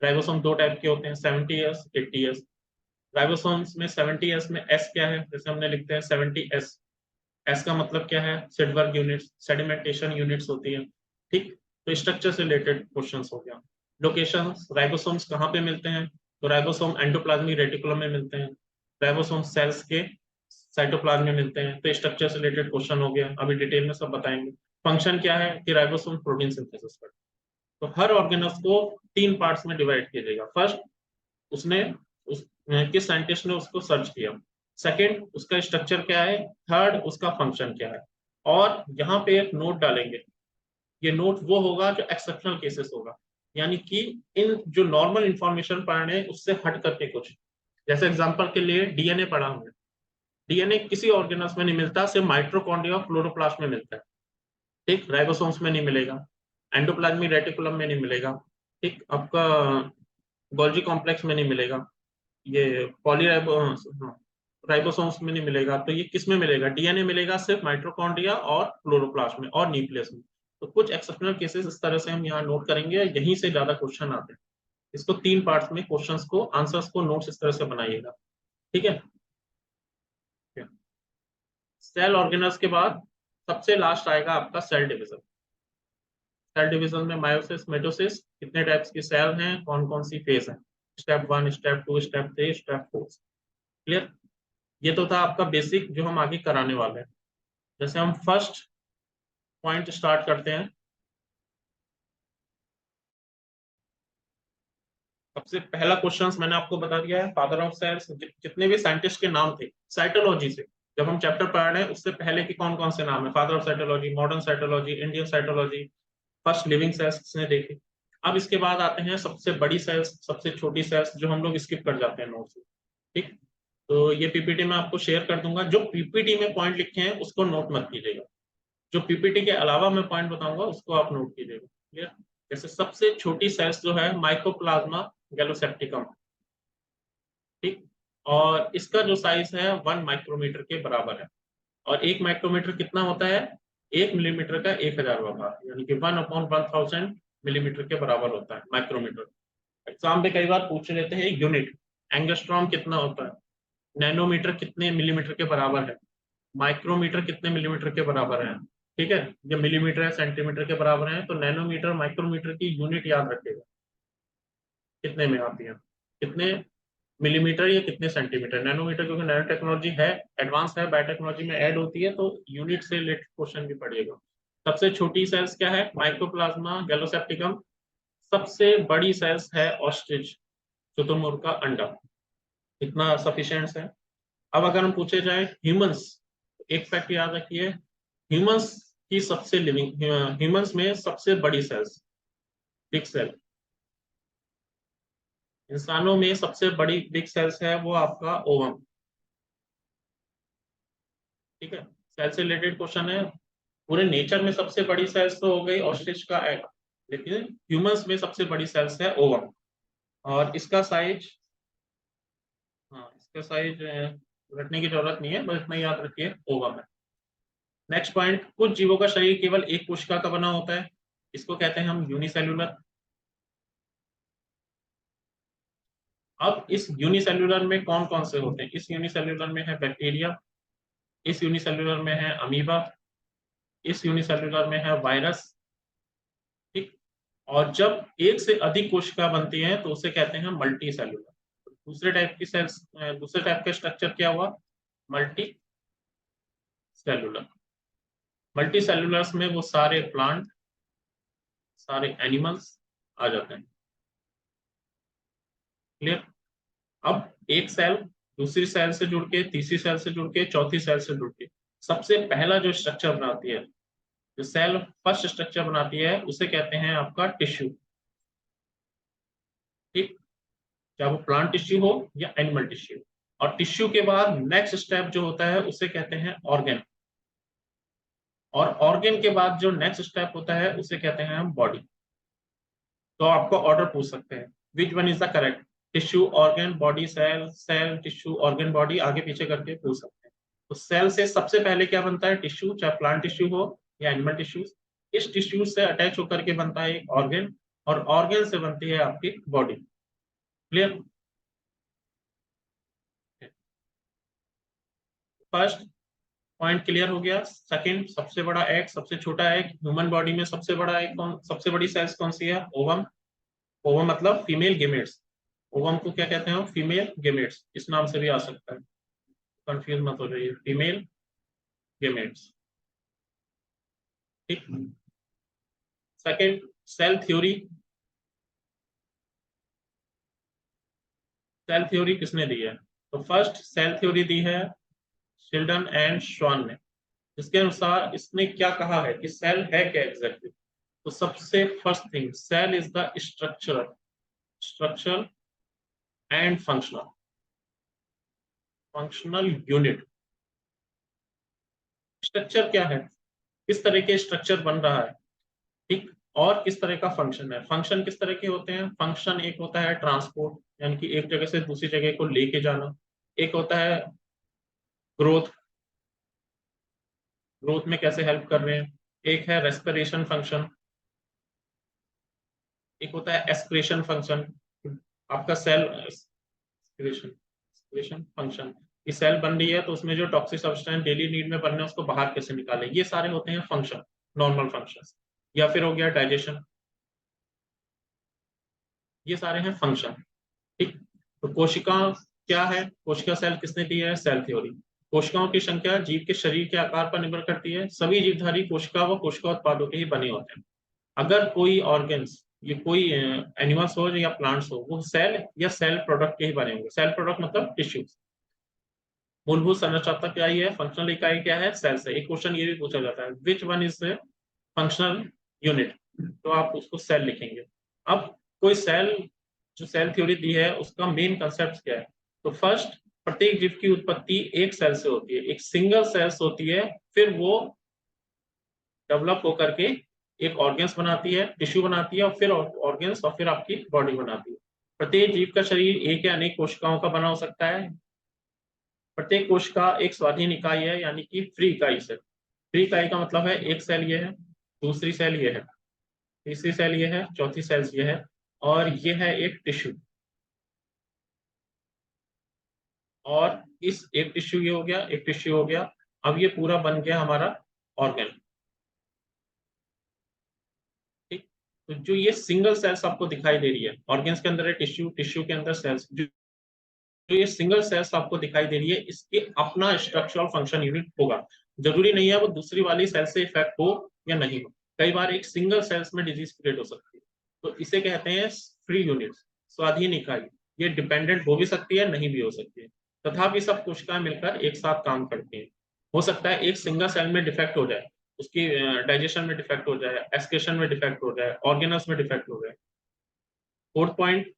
राइबोसोम दो टाइप के होते हैं, 70S 80S। राइबोसोम्स में 70S में एस क्या है, जैसे हमने लिखते हैं 70S। एस का मतलब क्या है, सिडवर्ग यूनिट्स, सेडिमेंटेशन यूनिट्स होती है। ठीक, तो स्ट्रक्चर से रिलेटेड क्वेश्चंस हो गया। लोकेशन, राइबोसोम्स कहाँ पे मिलते हैं, तो राइबोसोम एंडोप्लाज्मिक रेटिकुलम में मिलते हैं, राइबोसोम सेल्स के साइटोप्लाज्म में मिलते हैं। तो स्ट्रक्चर से रिलेटेड क्वेश्चन हो गया, अभी डिटेल में सब बताएंगे। फंक्शन क्या है कि राइबोसोम प्रोटीन सिंथेसिस करते हैं। तो हर ऑर्गेनल्स को तीन पार्ट्स में डिवाइड किया जाएगा। फर्स्ट, उसने किस साइंटिस्ट ने उसको सर्च किया। सेकंड, उसका स्ट्रक्चर क्या है। थर्ड, उसका फंक्शन क्या है। और यहाँ पे एक नोट डालेंगे, ये नोट वो होगा जो एक्सेप्शनल केसेस होगा, यानी कि इन जो नॉर्मल इंफॉर्मेशन पढ़ने उससे हट करके कुछ। जैसे एग्जांपल के लिए डीएनए पढ़ा हमने, डीएनए किसी ऑर्गेनल्स में नहीं मिलता, सिर्फ माइटोकॉन्ड्रिया और क्लोरोप्लास्ट में मिलता है। ठीक, राइबोसोम्स में नहीं मिलेगा, एंडोप्लाज्मिक रेटिकुलम में नहीं मिलेगा। ठीक, आपका गोल्जी कॉम्प्लेक्स में नहीं मिलेगा, ये राइबोसोम्स में नहीं मिलेगा। तो ये किस में मिलेगा, डीएनए मिलेगा सिर्फ माइटोकॉन्ड्रिया और क्लोरोप्लास्ट में और न्यूक्लियस में। तो कुछ एक्सेप्शनल केसेस इस तरह से हम यहाँ नोट करेंगे, यहीं से ज्यादा क्वेश्चन आते हैं। इसको तीन पार्ट्स में क्वेश्चंस को, आंसर्स को नोट्स इस तरह से बनाइएगा। ठीक है, सेल ऑर्गेनल्स के बाद सबसे लास्ट आएगा आपका सेल डिवीजन। सेल डिवीजन में मायोसिस, मिटोसिस, कितने टाइप्स की सेल हैं, कौन कौन सी फेज है, step 1, step 2, step 3, step 4। Clear. ये तो था आपका बेसिक जो हम आगे कराने वाले हैं। जैसे हम फर्स्ट पॉइंट स्टार्ट करते हैं। सबसे पहला क्वेश्चन मैंने आपको बता दिया है, फादर ऑफ सेल्स। जितने भी साइंटिस्ट के नाम थे साइटोलॉजी से, जब हम चैप्टर पढ़ रहे हैं उससे पहले की कौन कौन से नाम है, father of cytology, modern cytology, Indian cytology, first living cells ने देखे। अब इसके बाद आते हैं सबसे बड़ी सेल्स, सबसे छोटी सेल्स, जो हम लोग स्किप कर जाते हैं नोट्स में। ठीक, तो ये पीपीटी में आपको शेयर कर दूंगा। जो पीपीटी में पॉइंट लिखे हैं उसको नोट मत कीजिएगा, जो पीपीटी के अलावा मैं पॉइंट बताऊंगा उसको आप नोट कीजिएगा। क्लियर। जैसे सबसे छोटी सेल्स जो है माइकोप्लाज्मा गैलोसेप्टिकम। ठीक, और इसका जो साइज है 1 माइक्रोमीटर के बराबर है। और 1 माइक्रोमीटर कितना होता है? 1 मिलीमीटर का 1000वां भाग, यानी कि 1/1000 मिलीमीटर के बराबर होता है माइक्रोमीटर। एग्जाम में कई बार पूछ लेते हैं यूनिट, एंगस्ट्रॉम कितना होता है, नैनोमीटर कितने मिलीमीटर के बराबर है, माइक्रोमीटर कितने मिलीमीटर के बराबर है। ठीक है, जब मिलीमीटर या सेंटीमीटर के बराबर है तो नैनोमीटर माइक्रोमीटर की यूनिट याद रखेगा कितने में आती है, कितने मिलीमीटर या कितने सेंटीमीटर। नैनोमीटर क्योंकि नैनो टेक्नोलॉजी है, एडवांस है, बायोटेक्नोलॉजी में ऐड होती है, तो यूनिट से रिलेटेड क्वेश्चन भी पड़ेगा। सबसे छोटी सेल्स क्या है? माइक्रोप्लाज्मा गैलोसेप्टिकम। सबसे बड़ी सेल्स है ऑस्ट्रिच, शुतुरमुर्ग का अंडा। इतना सफिशिएंट है। अब अगर हम पूछे जाए ह्यूमंस, एक फैक्ट याद रखिए, ह्यूमंस की सबसे लिविंग, ह्यूमंस में सबसे बड़ी सेल्स, बिग सेल, इंसानों में सबसे बड़ी बिग सेल्स है वो आपका ओवम। ठीक है, सेल से रिलेटेड क्वेश्चन है। पूरे नेचर में सबसे बड़ी सेल्स तो हो गई ऑस्ट्रिच का एग, लेकिन ह्यूमंस में सबसे बड़ी सेल्स है ओवम। और इसका साइज, हाँ इसका साइज रखने की जरूरत नहीं है, बस इतना याद रखिए ओवम है। नेक्स्ट पॉइंट, कुछ जीवों का शरीर केवल एक कोशिका का बना होता है, इसको कहते हैं हम यूनिसेल्युलर। अब इस यूनिसेल्युलर में कौन कौन से होते हैं? इस यूनिसेल्युलर में है बैक्टीरिया, इस यूनिसेल्युलर में है अमीबा, इस यूनिसेल्युलर में है वायरस। ठीक, और जब एक से अधिक कोशिका बनती है तो उसे कहते हैं मल्टी सेल्युलर। दूसरे टाइप की सेल्स, दूसरे टाइप का स्ट्रक्चर क्या हुआ? Multi cellular. मल्टी सेल्युलर्स में वो सारे प्लांट, सारे एनिमल्स आ जाते हैं। क्लियर? अब एक सेल दूसरी सेल से जुड़ के, तीसरी सेल से जुड़ के, चौथी सेल से जुड़ के सबसे पहला जो स्ट्रक्चर बनाती है, जो सेल फर्स्ट स्ट्रक्चर बनाती है, उसे कहते हैं आपका टिश्यू। ठीक, चाहे वो प्लांट टिश्यू हो या एनिमल टिश्यू। और टिश्यू के बाद नेक्स्ट स्टेप जो होता है उसे कहते हैं ऑर्गन, और ऑर्गन के बाद जो नेक्स्ट स्टेप होता है उसे कहते हैं हम बॉडी। तो आपको ऑर्डर पूछ सकते हैं which one is the correct, tissue organ body, cell cell tissue organ body, आगे पीछे करके पूछ सकते हैं। तो सेल से सबसे पहले क्या बनता है? टिश्यू, चाहे प्लांट टिश्यू हो या एनिमल टिश्यू। इस टिश्यू से अटैच होकर के बनता है एक ऑर्गन, और ऑर्गन से बनती है आपकी body. Clear? First point clear हो गया। सेकंड, सबसे बड़ा एग, सबसे छोटा एग। ह्यूमन बॉडी में सबसे बड़ा एग कौन, सबसे बड़ी सेल्स कौन सी है? ओवम। ओवम मतलब फीमेल गेमेट्स। ओवम को क्या कहते हैं? फीमेल गेमेट्स, इस नाम से भी आ सकता है, कंफ्यूज मत हो जाइए, फीमेल गेमेट्स। ठीक, second, cell theory. Cell theory किसने दी है? तो फर्स्ट सेल थ्योरी दी है शिल्डन एंड श्वान ने। इसके अनुसार इसने क्या कहा है कि सेल है क्या एग्जैक्टली। तो सबसे first thing, cell is the structure and functional unit. Structure क्या है, किस तरह के स्ट्रक्चर बन रहा है, ठीक, और किस तरह का फंक्शन है। फंक्शन किस तरह के होते हैं? फंक्शन एक होता है ट्रांसपोर्ट, यानी कि एक जगह से दूसरी जगह को लेके जाना। एक होता है ग्रोथ, ग्रोथ में कैसे हेल्प कर रहे हैं। एक है रेस्पिरेशन फंक्शन, एक होता है एस्पिरेशन फंक्शन। आपका सेल एस्पिरेशन फंक्शन, की सेल बन रही है तो उसमें जो टॉक्सिक सब्सटेंस डेली नीड में बनने उसको बाहर कैसे निकाले, ये सारे होते हैं फंक्शन, नॉर्मल फंक्शंस। या फिर हो गया डाइजेशन, ये सारे हैं फंक्शन। ठीक, तो कोशिका क्या है? कोशिका सेल किसने दी है? Cell theory. कोशिकाओं की संख्या जीव के शरीर के आकार पर निर्भर करती है। सभी जीवधारी कोशिका व कोशिका उत्पादों के ही बने होते हैं। अगर कोई ऑर्गन्स, ये कोई एनिमल्स हो या प्लांट्स हो, वो सेल या सेल प्रोडक्ट के ही बने होंगे। सेल प्रोडक्ट मतलब टिश्यूज। मूलभूत संरचनात्मक क्या है? फंक्शनल इकाई क्या है? सेल से। एक क्वेश्चन ये भी पूछा जाता है विच वन इज फंक्शनल यूनिट, तो आप उसको सेल लिखेंगे। अब कोई सेल, जो सेल थ्योरी दी है उसका मेन कंसेप्ट क्या है? तो फर्स्ट, प्रत्येक जीव की उत्पत्ति एक सेल से होती है, एक सिंगल सेल्स होती है, फिर वो डेवलप होकर के एक ऑर्गन्स बनाती है, टिश्यू बनाती है, और फिर ऑर्गन्स, और फिर आपकी बॉडी बनाती है। प्रत्येक जीव का शरीर एक या अनेक कोशिकाओं का बना हो सकता है। प्रत्येक कोश का एक स्वाधीन इकाई है, यानी कि फ्री इकाई से। फ्री इकाई का मतलब है एक सेल ये है, दूसरी सेल ये है, तीसरी सेल ये है, चौथी सेल ये है, और ये है एक टिश्यू, और इस एक टिश्यू ये हो गया, एक टिश्यू हो गया। अब ये पूरा बन गया हमारा ऑर्गन। ठीक, तो जो ये सिंगल सेल्स आपको दिखाई दे रही है, ऑर्गन्स के अंदर है टिश्यू, टिश्यू के अंदर सेल्स, जो ये सिंगल सेल्स आपको दिखाई दे रही है, इसके अपना स्ट्रक्चरल फंक्शन यूनिट होगा। जरूरी नहीं है वो दूसरी वाली सेल से इफेक्ट हो या नहीं हो, कई बार एक सिंगल सेल्स में डिजीज क्रिएट हो सकती है, तो इसे कहते हैं फ्री यूनिट, स्वाधीन इकाई। ये डिपेंडेंट हो भी सकती है, नहीं भी हो सकती है, तथापि सब कोशिकाएं मिलकर एक साथ काम करती हैं। हो सकता है एक सिंगल सेल में डिफेक्ट हो जाए, उसकी डाइजेशन में डिफेक्ट हो जाए, एक्सक्रीशन में डिफेक्ट हो जाए, ऑर्गेनल्स में डिफेक्ट हो जाए। फोर्थ पॉइंट,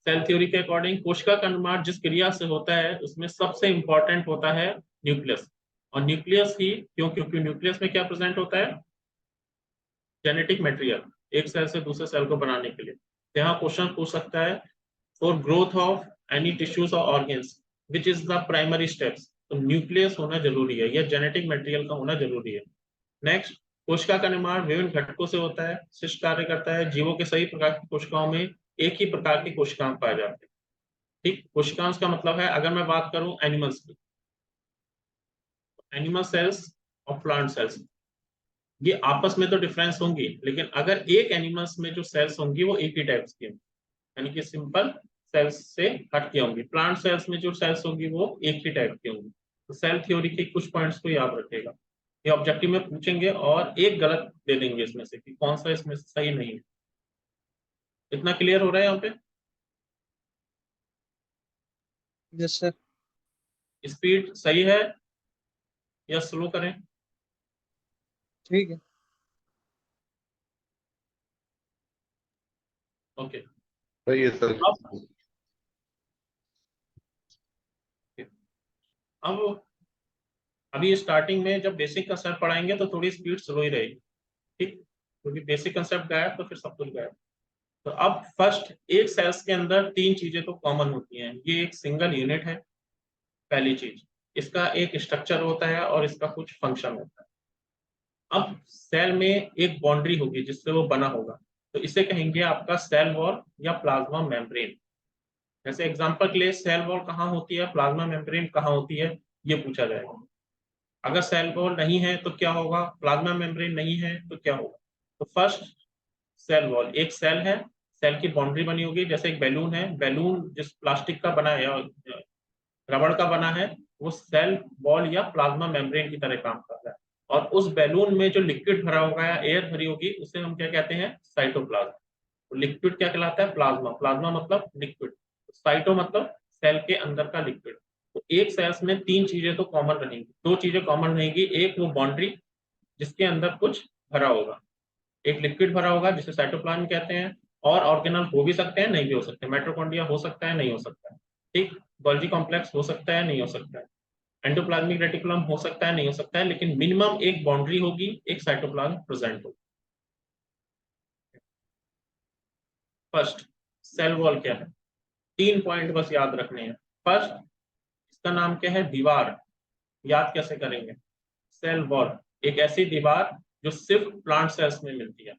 सेल थ्योरी के अकॉर्डिंग कोशिका का निर्माण जिस क्रिया से होता है उसमें सबसे इंपॉर्टेंट होता है न्यूक्लियस। और न्यूक्लियस ही क्यों? क्योंकि न्यूक्लियस में क्या प्रेजेंट होता है? जेनेटिक मटेरियल, एक सेल से दूसरे सेल को बनाने के लिए। यहाँ क्वेश्चन पूछ सकता है, for growth of any tissues और organs which is the primary steps, तो न्यूक्लियस होना जरूरी है, या जेनेटिक मटेरियल का होना जरूरी है। नेक्स्ट, कोशिका का निर्माण विभिन्न घटकों से होता है, शिष्ट कार्य करता है। जीवों के सही प्रकार की कोशिकाओं में एक ही प्रकार की कोशिकाएं पाए जाते हैं। ठीक, कोशिकांश का मतलब है, अगर मैं बात करूं एनिमल्स की, एनिमल सेल्स और प्लांट सेल्स, ये आपस में तो डिफरेंस होंगी, लेकिन अगर एक एनिमल्स में जो सेल्स होंगी वो एक ही टाइप की होंगी, यानी कि सिंपल सेल्स से हटके होंगी। प्लांट सेल्स में जो सेल्स होंगी वो एक ही टाइप की होंगी। तो सेल थ्योरी के कुछ पॉइंट्स को याद रखेगा, ये ऑब्जेक्टिव में पूछेंगे, और एक गलत दे देंगे इसमें से कि कौन सा इसमें से सही नहीं है। इतना क्लियर हो रहा है यहाँ पे? Yes sir. स्पीड सही है या स्लो करें? ठीक है। ओके। सही है सर। अब अभी स्टार्टिंग में जब बेसिक कंसेप्ट पढ़ाएंगे तो थोड़ी स्पीड स्लो ही रहेगी, ठीक, क्योंकि बेसिक कंसेप्ट गायब तो फिर सब कुछ गायब। तो अब फर्स्ट, एक सेल्स के अंदर तीन चीजें तो कॉमन होती हैं। ये एक सिंगल यूनिट है, पहली चीज, इसका एक स्ट्रक्चर होता है और इसका कुछ फंक्शन होता है। अब सेल में एक बाउंड्री होगी जिससे वो बना होगा, तो इसे कहेंगे आपका सेल वॉल या प्लाज्मा मेम्ब्रेन। जैसे एग्जांपल के लिए, सेल वॉल कहाँ होती है, प्लाज्मा मेम्ब्रेन कहाँ होती है, ये पूछा जाएगा। अगर सेल वॉल नहीं है तो क्या होगा, प्लाज्मा मेम्ब्रेन नहीं है तो क्या होगा। तो फर्स्ट, सेल वॉल, एक सेल है, सेल की बाउंड्री बनी होगी, जैसे एक बैलून है, बैलून जिस प्लास्टिक का बना है और रबड़ का बना है, वो सेल वॉल या प्लाज्मा मेम्ब्रेन की तरह काम कर रहा है। और उस बैलून में जो लिक्विड भरा होगा या एयर भरी होगी उसे हम क्या कहते हैं, साइटोप्लाज्म। तो लिक्विड क्या कहलाता है, प्लाज्मा, प्लाज्मा मतलब लिक्विड, साइटो मतलब सेल के अंदर का लिक्विड। तो एक सेल्स में तीन चीजें तो कॉमन रहेंगी, दो चीजें कॉमन रहेंगी, एक वो बाउंड्री जिसके अंदर कुछ भरा होगा, एक लिक्विड भरा होगा जिसे साइटोप्लाज्म कहते हैं, और ऑर्गेनल हो भी सकते हैं, नहीं भी हो सकते, माइटोकॉन्ड्रिया हो सकता है, नहीं हो सकता है, ठीक, गोल्गी कॉम्प्लेक्स हो सकता है, नहीं हो सकता है, एंडोप्लाज्मिक रेटिकुलम हो सकता है, नहीं हो सकता है, लेकिन मिनिमम एक बाउंड्री होगी, एक साइटोप्लाज्म प्रेजेंट होगा। फर्स्ट, सेल वॉल क्या है, तीन पॉइंट बस याद रखने हैं। फर्स्ट, इसका नाम क्या है, दीवार। याद कैसे करेंगे, सेल वॉल एक ऐसी दीवार जो सिर्फ प्लांट सेल्स में मिलती है,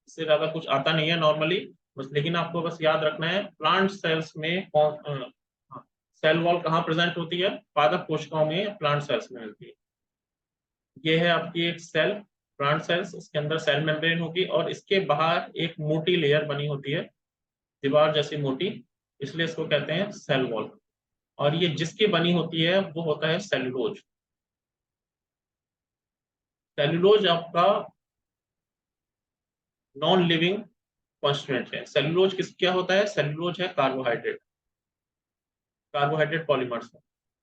इससे ज्यादा कुछ आता नहीं है नॉर्मली, बस, लेकिन आपको बस याद रखना है प्लांट सेल्स में कौन, सेल वॉल कहाँ प्रेजेंट होती है, पादप कोशिकाओं में, प्लांट सेल्स में मिलती है। ये है आपकी एक सेल, प्लांट सेल्स, इसके अंदर सेल मेम्ब्रेन होगी और इसके बाहर एक मोटी लेयर बनी होती है, दीवार जैसी मोटी, इसलिए इसको कहते हैं सेल वॉल। और ये जिसकी बनी होती है वो होता है सेलुलोज। सेलुलोज आपका नॉन लिविंग कॉन्स्टिट्यूएंट है। सेलुलोज किस क्या होता है, सेलुलोज है कार्बोहाइड्रेट, कार्बोहाइड्रेट पॉलीमर्स है,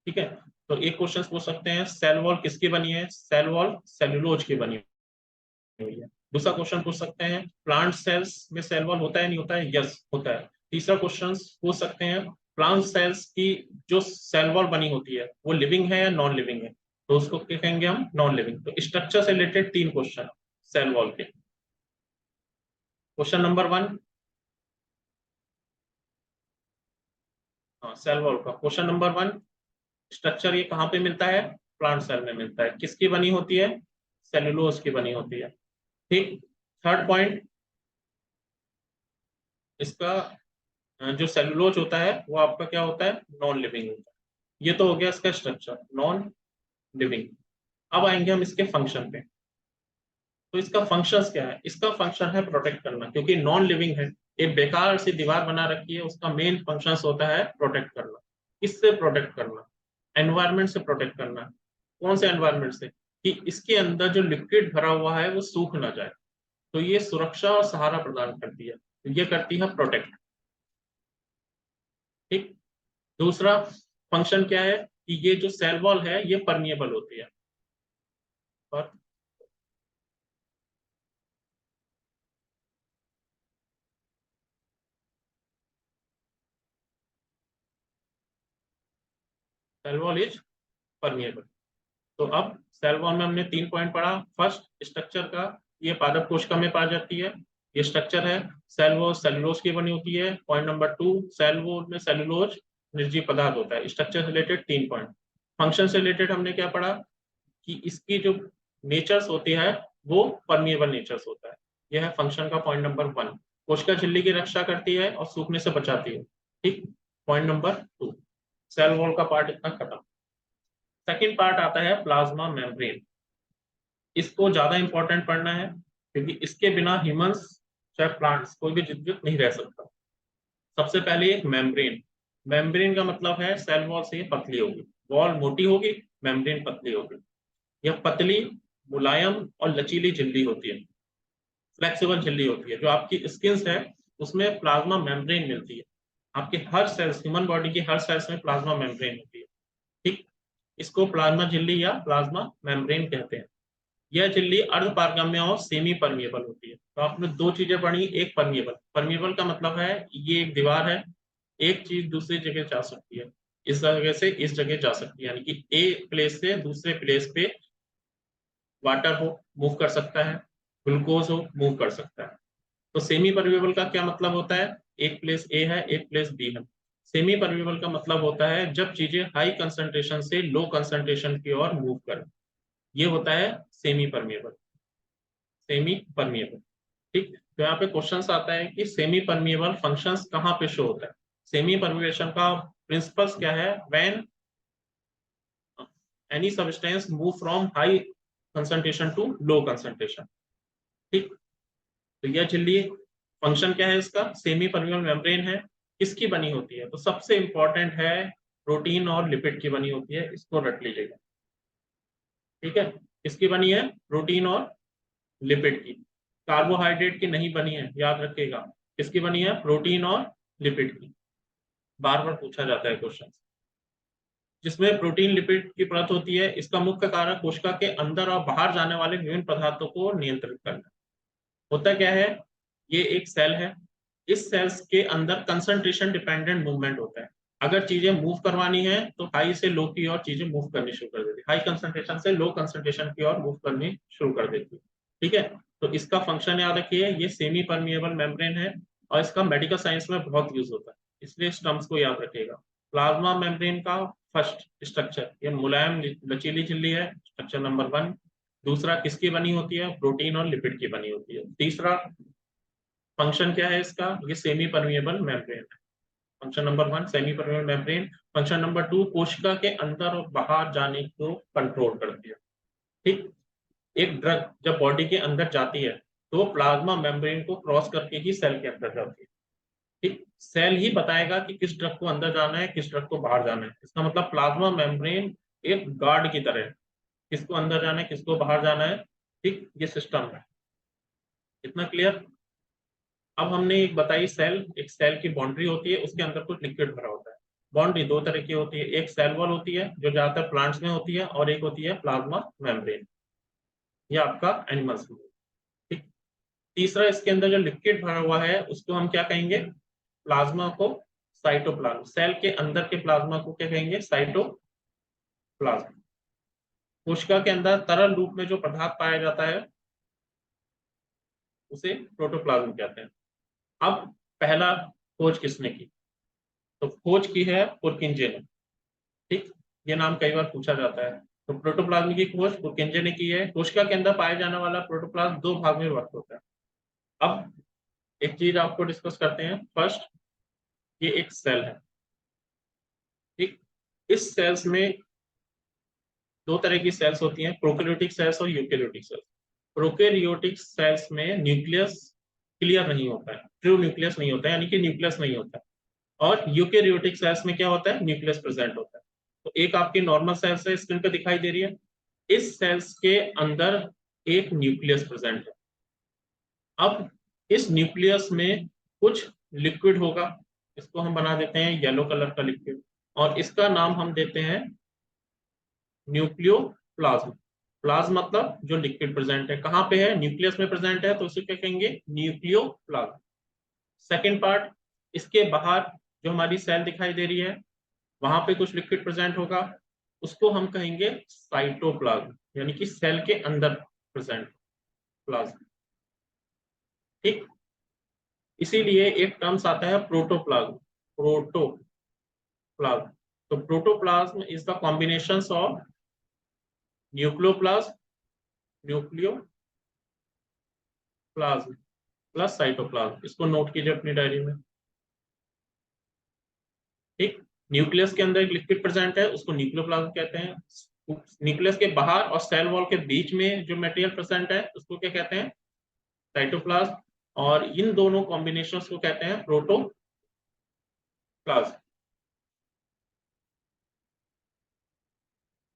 ठीक है। तो एक क्वेश्चन पूछ सकते हैं, सेल वॉल किसकी बनी है, सेल वॉल सेलुलोज की बनी हुई है। दूसरा क्वेश्चन पूछ सकते हैं, प्लांट सेल्स में सेल वॉल होता है, नहीं होता है, यस होता है। तीसरा क्वेश्चन पूछ सकते हैं, प्लांट सेल्स की जो सेल वॉल बनी होती है वो लिविंग है या नॉन लिविंग है, तो उसको क्या कहेंगे हम, नॉन लिविंग। तो स्ट्रक्चर से रिलेटेड तीन क्वेश्चन सेल वॉल के। क्वेश्चन नंबर 1, हाँ सेल वॉल का क्वेश्चन नंबर 1, स्ट्रक्चर ये कहाँ पे मिलता है? प्लांट सेल में मिलता है। किसकी बनी होती है? सेलुलोज की बनी होती है। ठीक। थर्ड पॉइंट, इसका जो सेलुलोज होता है वो आपका क्या होता है? नॉन लिविंग होता है। ये तो हो गया इसका स्ट्रक्चर, नॉन लिविंग। अब आएंगे हम इसके फंक्शन पे। तो इसका फंक्शंस क्या है? इसका फंक्शन है प्रोटेक्ट करना, क्योंकि नॉन लिविंग है, एक बेकार सी दीवार बना रखी है, उसका मेन फंक्शंस होता है प्रोटेक्ट करना। किससे प्रोटेक्ट करना? एनवायरनमेंट से प्रोटेक्ट करना। कौन से एनवायरनमेंट से? कि इसके अंदर जो लिक्विड भरा हुआ है वो सूख ना जाए। तो ये सुरक्षा और सहारा प्रदान करती है, तो ये करती है प्रोटेक्ट। ठीक। दूसरा फंक्शन क्या है? कि ये जो सेल वॉल है ये परमिएबल होती है। और सेल वॉल इज परमिएबल। तो अब सेल वॉल में हमने 3 पॉइंट पढ़ा। फर्स्ट, स्ट्रक्चर का, ये पादप कोशिका में पाई जाती है, ये स्ट्रक्चर है। सेल वॉल सेलुलोज की बनी होती है। पॉइंट नंबर 2, सेल वॉल में सेलुलोज निर्जीव पदार्थ होता है। स्ट्रक्चर से रिलेटेड 3 पॉइंट। फंक्शन से रिलेटेड हमने क्या पढ़ा? कि इसकी जो नेचर्स होती है वो परमिएबल नेचर्स होता है। यह है फंक्शन का पॉइंट नंबर 1। कोशिका झिल्ली की रक्षा करती है और सूखने से बचाती है। ठीक। पॉइंट नंबर 2, सेल वॉल का पार्ट इतना खत्म। सेकेंड पार्ट आता है प्लाज्मा मेम्ब्रेन। इसको ज्यादा इंपॉर्टेंट पढ़ना है, क्योंकि इसके बिना ह्यूमंस चाहे प्लांट्स कोई भी जीवित नहीं रह सकता। सबसे पहले एक मेम्ब्रेन। मेम्ब्रेन का मतलब है सेल वॉल से पतली होगी, वॉल मोटी होगी, मेम्ब्रेन पतली होगी। यह पतली, मुलायम और लचीली झिल्ली होती है, फ्लेक्सिबल झिल्ली होती है। जो आपकी स्किन है उसमें प्लाज्मा मेम्ब्रेन मिलती है। आपके हर सेल्स, ह्यूमन बॉडी की हर सेल्स में प्लाज्मा मेम्ब्रेन होती है। ठीक। इसको प्लाज्मा झिल्ली या प्लाज्मा मेम्ब्रेन कहते हैं। यह झिल्ली अर्ध पारगम्य और सेमी परमिएबल होती है। तो आपने 2 चीजें पढ़ी। एक परमिएबल, परमिएबल का मतलब है ये एक दीवार है, एक चीज दूसरी जगह जा सकती है, इस जगह से इस जगह जा सकती है, यानी कि ए प्लेस से दूसरे प्लेस पे वाटर हो मूव कर सकता है, ग्लूकोज हो मूव कर सकता है। तो सेमी परमिएबल का क्या मतलब होता है? एक प्लेस ए है, एक प्लेस बी है। सेमी परमिएबल का मतलब होता है जब चीजें हाई कंसंट्रेशन से लो कंसंट्रेशन की ओर मूव करें, ये होता है सेमी परमिएबल। Semi permeable. ठीक। तो यहाँ पे क्वेश्चन आता है कि सेमी परमिएबल फंक्शंस कहाँ पे शो होता है? सेमी परमिएशन का प्रिंसिपल्स क्या है? When any substance move from high concentration to low concentration. ठीक। तो यह चलिए फंक्शन क्या है इसका? सेमी परमिएबल मेम्ब्रेन है। किसकी बनी होती है? तो सबसे इंपॉर्टेंट है प्रोटीन और लिपिड की बनी होती है, इसको रट लीजिएगा। ठीक है। किसकी बनी है? प्रोटीन और लिपिड की। कार्बोहाइड्रेट की नहीं बनी है, याद रखिएगा। किसकी बनी है? प्रोटीन और लिपिड की। बार बार पूछा जाता है क्वेश्चन। जिसमें प्रोटीन लिपिड की परत होती है, इसका मुख्य कार्य कोशिका के अंदर और बाहर जाने वाले विभिन्न पदार्थों को नियंत्रित करना। होता क्या है? ये एक सेल है, इस सेल्स के अंदर कंसंट्रेशन डिपेंडेंट मूवमेंट होता है। अगर चीजें मूव करवानी है तो हाई से लो की ओर चीजें मूव करनी शुरू कर देती है, हाई कंसंट्रेशन से लो कंसंट्रेशन की ओर मूव करनी शुरू कर देती है। ठीक है। तो इसका फंक्शन याद रखिए, ये सेमी परमिएबल मेम्ब्रेन है और इसका मेडिकल साइंस में बहुत यूज होता है, इसलिए इस टर्म्स को याद रखिएगा। प्लाज्मा मेम्ब्रेन का फर्स्ट स्ट्रक्चर, ये मुलायम लचीली झिल्ली है, स्ट्रक्चर नंबर 1। दूसरा किसकी बनी होती है? प्रोटीन और लिपिड की बनी होती है। तीसरा फंक्शन क्या है इसका? ये सेमी परमिएबल मेम्ब्रेन है। Function number 1 semi permeable membrane. Function number 2 कोशिका के अंदर और बाहर जाने को कंट्रोल करती है। ठीक। एक ड्रग जब बॉडी के अंदर जाती है तो प्लाज्मा मेम्ब्रेन को क्रॉस करके ही सेल के अंदर जाती है। ठीक। सेल ही बताएगा कि किस ड्रग को अंदर जाना है, किस ड्रग को बाहर जाना है। इसका मतलब प्लाज्मा मेम्ब्रेन एक गार्ड की तरह है, किसको अंदर जाना है, किसको बाहर जाना है। ठीक। ये सिस्टम है। इतना क्लियर? अब हमने एक बताई सेल, एक सेल की बाउंड्री होती है, उसके अंदर कुछ लिक्विड भरा होता है। बाउंड्री 2 तरह की होती है, एक सेल वॉल होती है जो ज्यादातर प्लांट्स में होती है, और एक होती है प्लाज्मा मेम्ब्रेन, ये आपका एनिमल्स में। ठीक। तीसरा, इसके अंदर जो लिक्विड भरा हुआ है उसको हम क्या कहेंगे? प्लाज्मा को साइटोप्लाज्म। सेल के अंदर के प्लाज्मा को क्या कहेंगे? साइटोप्लाज्म। कोशिका के अंदर तरल रूप में जो पदार्थ पाया जाता है उसे प्रोटोप्लाज्म कहते हैं। अब पहला खोज किसने की? तो खोज की है पुरकिंजे ने। ठीक। ये नाम कई बार पूछा जाता है। तो प्रोटोप्लाज्म की खोज पुरकिंजे ने की है। कोशिका के अंदर पाए जाने वाला प्रोटोप्लाज्म दो भाग में विभक्त होता है। अब एक चीज आपको डिस्कस करते हैं। फर्स्ट, ये एक सेल है, ठीक। इस सेल्स में दो तरह की सेल्स होती हैं, प्रोकैरियोटिक सेल्स और यूकेरियोटिक सेल्स। प्रोकैरियोटिक सेल्स में न्यूक्लियस क्लियर नहीं होता है, ट्रू न्यूक्लियस नहीं होता है, यानी कि न्यूक्लियस नहीं होता है। और यूकेरियोटिक सेल्स में क्या होता है, न्यूक्लियस प्रेजेंट होता है। तो एक आपकी नॉर्मल सेल्स है, स्क्रीन पे दिखाई दे रही है। इस सेल्स के अंदर एक न्यूक्लियस प्रेजेंट है। अब इस न्यूक्लियस में कुछ लिक्विड होगा, इसको हम बना देते हैं येलो कलर का लिक्विड, और इसका नाम हम देते हैं न्यूक्लियोप्लाज्म। प्लाज्म मतलब जो लिक्विड प्रेजेंट है, कहां पे है, न्यूक्लियस में प्रेजेंट है, तो इसे क्या कहेंगे, न्यूक्लियोप्लाज्म। सेकेंड पार्ट, इसके बाहर जो हमारी सेल दिखाई दे रही है, वहां पे कुछ लिक्विड प्रेजेंट होगा, उसको हम कहेंगे साइटोप्लाज्म, यानी कि सेल के अंदर प्रेजेंट प्लाज्म, ठीक। इसीलिए एक टर्म्स आता है प्रोटोप्लाज्म। प्रोटोप्लाज्म, तो protoplasm is the combination of nucleoplasm, nucleoplasm plus cytoplasm. इसको नोट कीजिए अपनी डायरी में, ठीक। न्यूक्लियस के अंदर एक लिक्विड प्रेजेंट है, उसको न्यूक्लियोप्लाज्म कहते हैं। न्यूक्लियस के बाहर और सेल वॉल के बीच में जो मटेरियल प्रेजेंट है, उसको क्या कहते हैं, साइटोप्लाज्म। और इन दोनों कॉम्बिनेशंस को कहते हैं प्रोटोप्लाज्म,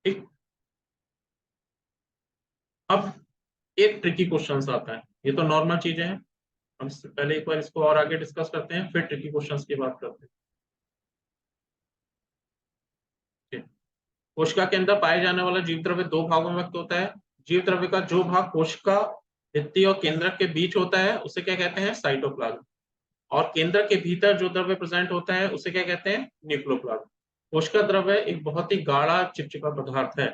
ठीक। अब एक ट्रिकी क्वेश्चन आता है, ये तो नॉर्मल चीजें हैं, हम इससे पहले एक बार इसको और आगे डिस्कस करते हैं, फिर ट्रिकी क्वेश्चंस की बात करते हैं। कोशिका के अंदर पाए जाने वाला जीव द्रव्य दो भागों में व्यक्त होता है। जीव द्रव्य का जो भाग कोशिका, भित्ति और केंद्रक के बीच होता है, उसे क्या कहते हैं, साइटोप्लाज्म। और केंद्र के भीतर जो द्रव्य प्रेजेंट होता है, उसे क्या कहते हैं, न्यूक्लियोप्लाज्म। कोशिका द्रव्य एक बहुत ही गाढ़ा चिपचिपा पदार्थ है,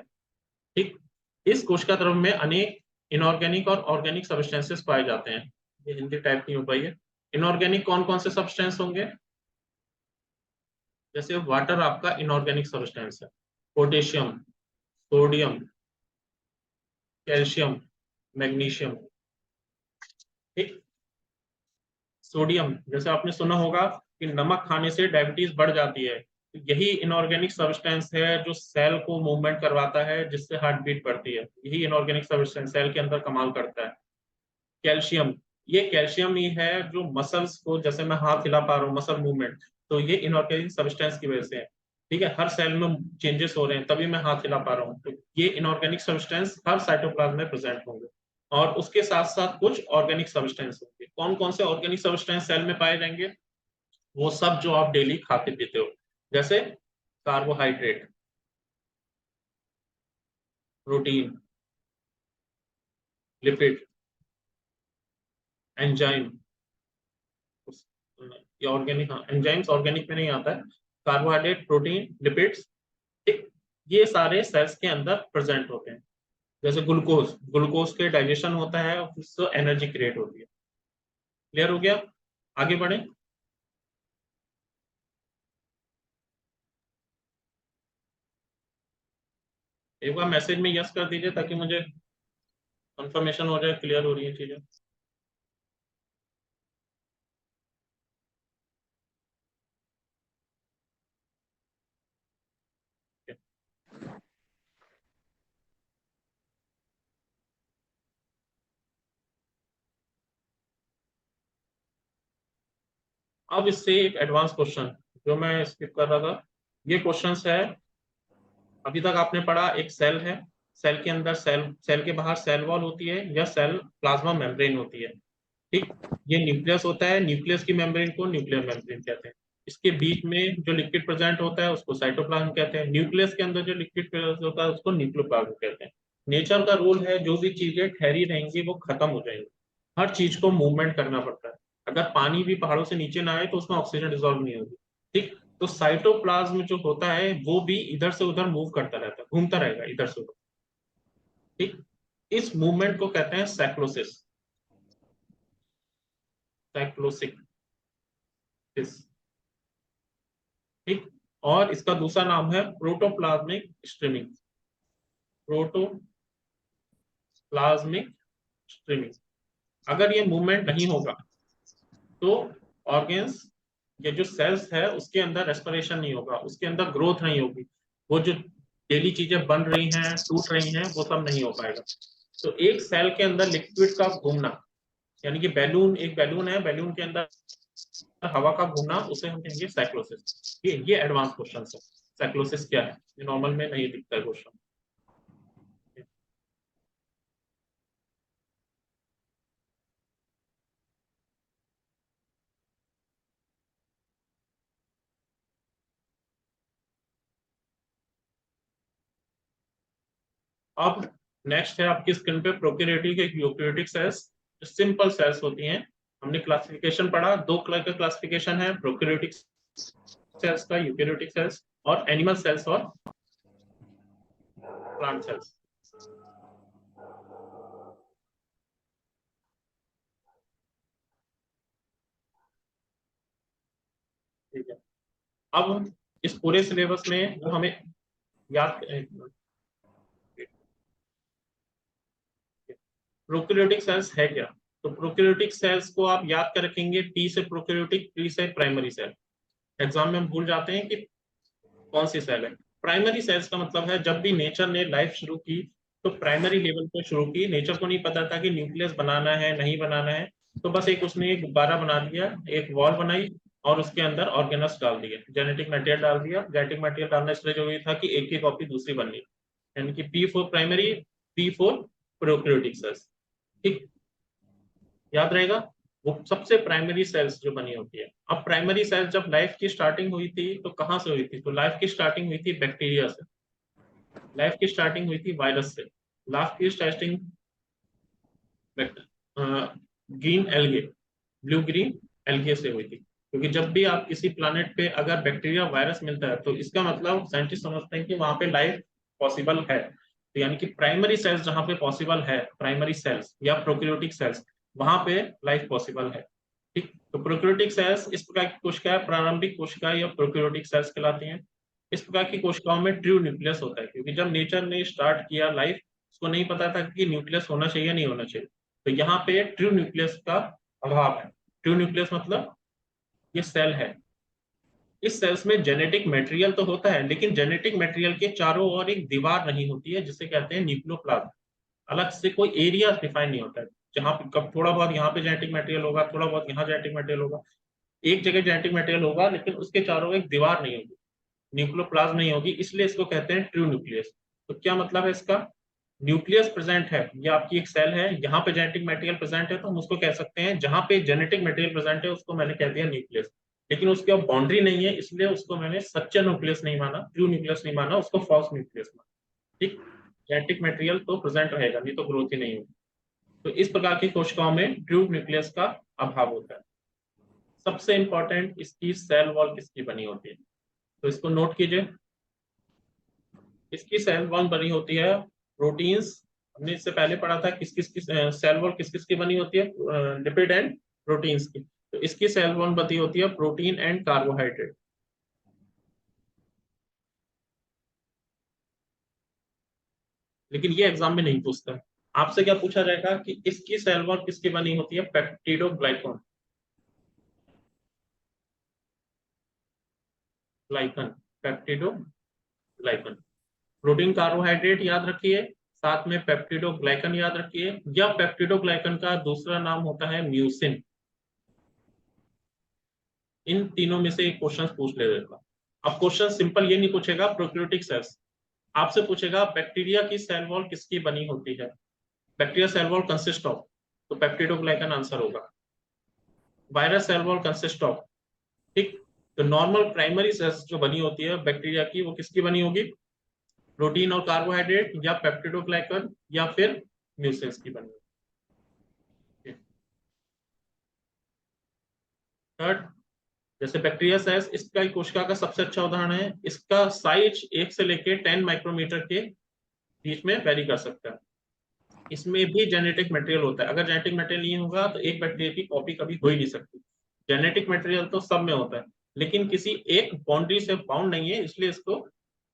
ठीक। इस कोशिका द्रव्य में अनेक इनऑर्गेनिक और ऑर्गेनिक सब्सटेंसेस पाए जाते हैं। ये हिंदी टाइप नहीं हो पाई है। इनऑर्गेनिक कौन कौन से सब्सटेंस होंगे, जैसे वाटर आपका इनऑर्गेनिक सब्सटेंस है, पोटेशियम, सोडियम, कैल्शियम, मैग्नीशियम, ठीक। सोडियम, जैसे आपने सुना होगा कि नमक खाने से डायबिटीज बढ़ जाती है, तो यही इनऑर्गेनिक सब्सटेंस है जो सेल को मूवमेंट करवाता है, जिससे हार्ट बीट बढ़ती है। यही इनऑर्गेनिक सब्सटेंस सेल के अंदर कमाल करता है। कैल्शियम, ये कैल्शियम ही है जो मसल्स को, जैसे मैं हाथ हिला पा रहा हूँ, मसल मूवमेंट, तो ये इनऑर्गेनिक सब्सटेंस की वजह से है, ठीक है। हर सेल में चेंजेस हो रहे हैं, तभी मैं हाथ हिला पा रहा हूँ, तो ये इनऑर्गेनिक सब्सटेंस हर साइटोप्लाज्म में प्रेजेंट होंगे। और उसके साथ साथ कुछ ऑर्गेनिक सब्सटेंस होंगे। कौन कौन से ऑर्गेनिक सब्सटेंस सेल में पाए जाएंगे, वो सब जो आप डेली खाते पीते हो, जैसे कार्बोहाइड्रेट, प्रोटीन, लिपिड, एंजाइम, ये ऑर्गेनिक, हाँ एंजाइम्स ऑर्गेनिक में नहीं आता है। कार्बोहाइड्रेट, प्रोटीन, लिपिड्स, ठीक, ये सारे सेल्स के अंदर प्रेजेंट होते हैं। जैसे ग्लूकोज, ग्लूकोज के डाइजेशन होता है, उससे एनर्जी क्रिएट होती है। क्लियर हो गया, आगे बढ़े। एक बार मैसेज में यस कर दीजिए ताकि मुझे कंफर्मेशन हो जाए, क्लियर हो रही है चीजें। अब इससे एक एडवांस क्वेश्चन जो मैं स्किप कर रहा था, ये क्वेश्चन है। अभी तक आपने पढ़ा एक सेल है, सेल के अंदर सेल के बाहर सेल वॉल होती है या सेल प्लाज्मा मेम्ब्रेन होती है, ठीक। ये न्यूक्लियस होता है, न्यूक्लियस की मेम्ब्रेन को न्यूक्लियर मेम्ब्रेन कहते हैं। इसके बीच में जो लिक्विड प्रेजेंट होता है, उसको साइटोप्लाज्म कहते हैं। न्यूक्लियस के अंदर जो लिक्विड प्रेजेंट होता है, उसको न्यूक्लियोप्लाज्म कहते हैं। नेचर का रूल है, जो भी चीजें ठहरी रहेंगी वो खत्म हो जाएंगी। हर चीज को मूवमेंट करना पड़ता है। अगर पानी भी पहाड़ों से नीचे ना आए तो उसमें ऑक्सीजन डिसॉल्व नहीं होगी, ठीक। तो साइटोप्लाज्म जो होता है वो भी इधर से उधर मूव करता रहता है, घूमता रहेगा इधर से उधर, ठीक। इस मूवमेंट को कहते हैं साइक्लोसिस, साइक्लोसिस, ठीक। और इसका दूसरा नाम है प्रोटोप्लाज्मिक स्ट्रीमिंग। Protoplasmic streaming. अगर ये मूवमेंट नहीं होगा तो ऑर्गेन्स, ये जो सेल्स है उसके अंदर रेस्पिरेशन नहीं होगा, उसके अंदर ग्रोथ नहीं होगी, वो जो डेली चीजें बन रही हैं, टूट रही हैं, वो सब नहीं हो पाएगा। तो एक सेल के अंदर लिक्विड का घूमना, यानी कि बैलून, एक बैलून है, बैलून के अंदर हवा का घूमना, उसे हम कहेंगे साइक्लोसिस। ये एडवांस क्वेश्चन है। साइक्लोसिस क्या है, ये नॉर्मल में नहीं दिखता है क्वेश्चन। अब नेक्स्ट है आपकी स्क्रीन पे प्रोकैरियोटिक एक यूकैरियोटिक सेल्स, जो सिंपल सेल्स होती हैं। हमने क्लासिफिकेशन पढ़ा, दो कलर का क्लासिफिकेशन है, प्रोकैरियोटिक सेल्स का, यूकैरियोटिक सेल्स, और एनिमल सेल्स और प्लांट सेल्स। ठीक है, अब इस पूरे सिलेबस में जो हमें याद, प्रोकैरियोटिक सेल्स है क्या? तो प्रोकैरियोटिक सेल्स को आप याद कर रखेंगे, पी से प्रोकैरियोटिक, पी से प्राइमरी सेल। एग्जाम में हम भूल जाते हैं कि कौन सी सेल है। प्राइमरी सेल्स का मतलब है जब भी नेचर ने लाइफ शुरू की तो प्राइमरी लेवल पे शुरू की। नेचर को नहीं पता था कि न्यूक्लियस बनाना है नहीं बनाना है, तो बस एक उसने एक गुब्बारा बना दिया, एक वॉल बनाई और उसके अंदर ऑर्गेनस डाल दिया, जेनेटिक मटेरियल डाल दिया। जेनेटिक मटेरियल डालना इसलिए जरूरी था कि एक की कॉपी दूसरी बननी, यानी कि P for primary, P for prokaryotic cells. ठीक, याद रहेगा, वो सबसे प्राइमरी सेल्स जो बनी होती है। अब प्राइमरी सेल्स जब लाइफ की स्टार्टिंग हुई थी तो कहां से हुई थी? तो लाइफ की स्टार्टिंग हुई थी बैक्टीरिया से, लाइफ की स्टार्टिंग हुई थी वायरस से, लाइफ की starting green algae, blue green algae से हुई थी। क्योंकि जब भी आप किसी प्लानेट पे अगर बैक्टीरिया वायरस मिलता है तो इसका मतलब साइंटिस्ट समझते हैं कि वहां पे लाइफ पॉसिबल है। तो यानी कि प्राइमरी सेल्स जहां पे पॉसिबल है, प्राइमरी सेल्स या प्रोकैरियोटिक सेल्स, वहां पे लाइफ पॉसिबल है। ठीक, तो प्रोकैरियोटिक सेल्स इस प्रकार की कोशिकाएं प्रारंभिक कोशिकाएं या प्रोकैरियोटिक सेल्स कहलाती हैं। इस प्रकार की कोशिकाओं में ट्रू न्यूक्लियस होता है, क्योंकि जब नेचर ने स्टार्ट किया लाइफ, उसको नहीं पता था कि न्यूक्लियस होना चाहिए नहीं होना चाहिए। तो यहाँ पे ट्रू न्यूक्लियस का अभाव है। ट्रू न्यूक्लियस मतलब ये सेल है, इस सेल्स में जेनेटिक मटेरियल तो होता है, लेकिन जेनेटिक मटेरियल के चारों ओर एक दीवार नहीं होती है, जिसे कहते हैं न्यूक्लियोप्लाज्म। अलग से कोई एरिया डिफाइन नहीं होता है, जहां पे कब थोड़ा बहुत यहाँ पे जेनेटिक मटेरियल होगा, थोड़ा बहुत यहाँ जेनेटिक मटेरियल होगा, एक जगह जेनेटिक मटेरियल होगा लेकिन उसके चारों एक दीवार नहीं होगी, न्यूक्लियोप्लाज्म नहीं होगी, इसलिए इसको कहते हैं ट्रू न्यूक्लियस। तो क्या मतलब है इसका? न्यूक्लियस प्रेजेंट है, ये आपकी एक सेल है, यहाँ पे जेनेटिक मटेरियल प्रेजेंट है तो हम उसको कह सकते हैं, जहां पे जेनेटिक मटेरियल प्रेजेंट है उसको मैंने कह दिया न्यूक्लियस। लेकिन उसकी अब बाउंड्री नहीं है, इसलिए उसको मैंने सच्चा न्यूक्लियस नहीं माना, ट्रू न्यूक्लियस नहीं माना, उसको फॉल्स न्यूक्लियस माना। ठीक, जेनेटिक मटेरियल तो प्रेजेंट रहेगा, नहीं तो ग्रोथ ही नहीं होगी। तो इस प्रकार की कोशिकाओं में ट्रू न्यूक्लियस का अभाव होता है। सबसे इंपॉर्टेंट, इसकी सेल वॉल किसकी बनी होती है? तो इसको नोट कीजिए, इसकी सेल वॉल बनी होती है प्रोटीन्स। हमने इससे पहले पढ़ा था किस किस की सेल वॉल किस किस की बनी होती है, लिपिड एंड प्रोटीन्स की। तो इसकी सेल वॉल बनी होती है प्रोटीन एंड कार्बोहाइड्रेट। लेकिन ये एग्जाम में नहीं पूछता है, आपसे क्या पूछा जाएगा कि इसकी सेल वॉल किसकी बनी होती है? Peptidoglycan, glycan, peptidoglycan. Protein carbohydrate याद रखिए, साथ में पेप्टिडोग्लाइकन याद रखिए, या पेप्टिडोग्लाइकन का दूसरा नाम होता है म्यूसिन। इन तीनों में से एक क्वेश्चन पूछ ले देगा। अब क्वेश्चन सिंपल ये नहीं पूछेगा प्रोकैरियोटिक सेल्स, आपसे पूछेगा बैक्टीरिया की सेल वॉल किसकी बनी होती है? Bacteria cell wall consist of, तो पेप्टिडोग्लाइकन आंसर होगा। Virus cell wall consist of, ठीक, तो नॉर्मल प्राइमरी सेल्स जो बनी होती है बैक्टीरिया की, वो किसकी बनी होगी? प्रोटीन और कार्बोहाइड्रेट, या पेप्टिडोग्लाइकन, या फिर म्यूसिन्स की बनी होगी। थर्ड, जैसे बैक्टीरिया सेल्स, इसका कोशिका का सबसे अच्छा उदाहरण है, इसका साइज 1 से लेके 10 माइक्रोमीटर के बीच में वेरी कर सकता है। इसमें भी जेनेटिक मटेरियल होता है, अगर जेनेटिक मटेरियल नहीं होगा तो एक बैक्टीरिया की कॉपी कभी हो ही नहीं सकती। जेनेटिक मटेरियल तो सब में होता है, लेकिन किसी एक बाउंड्री से बाउंड नहीं है, इसलिए इसको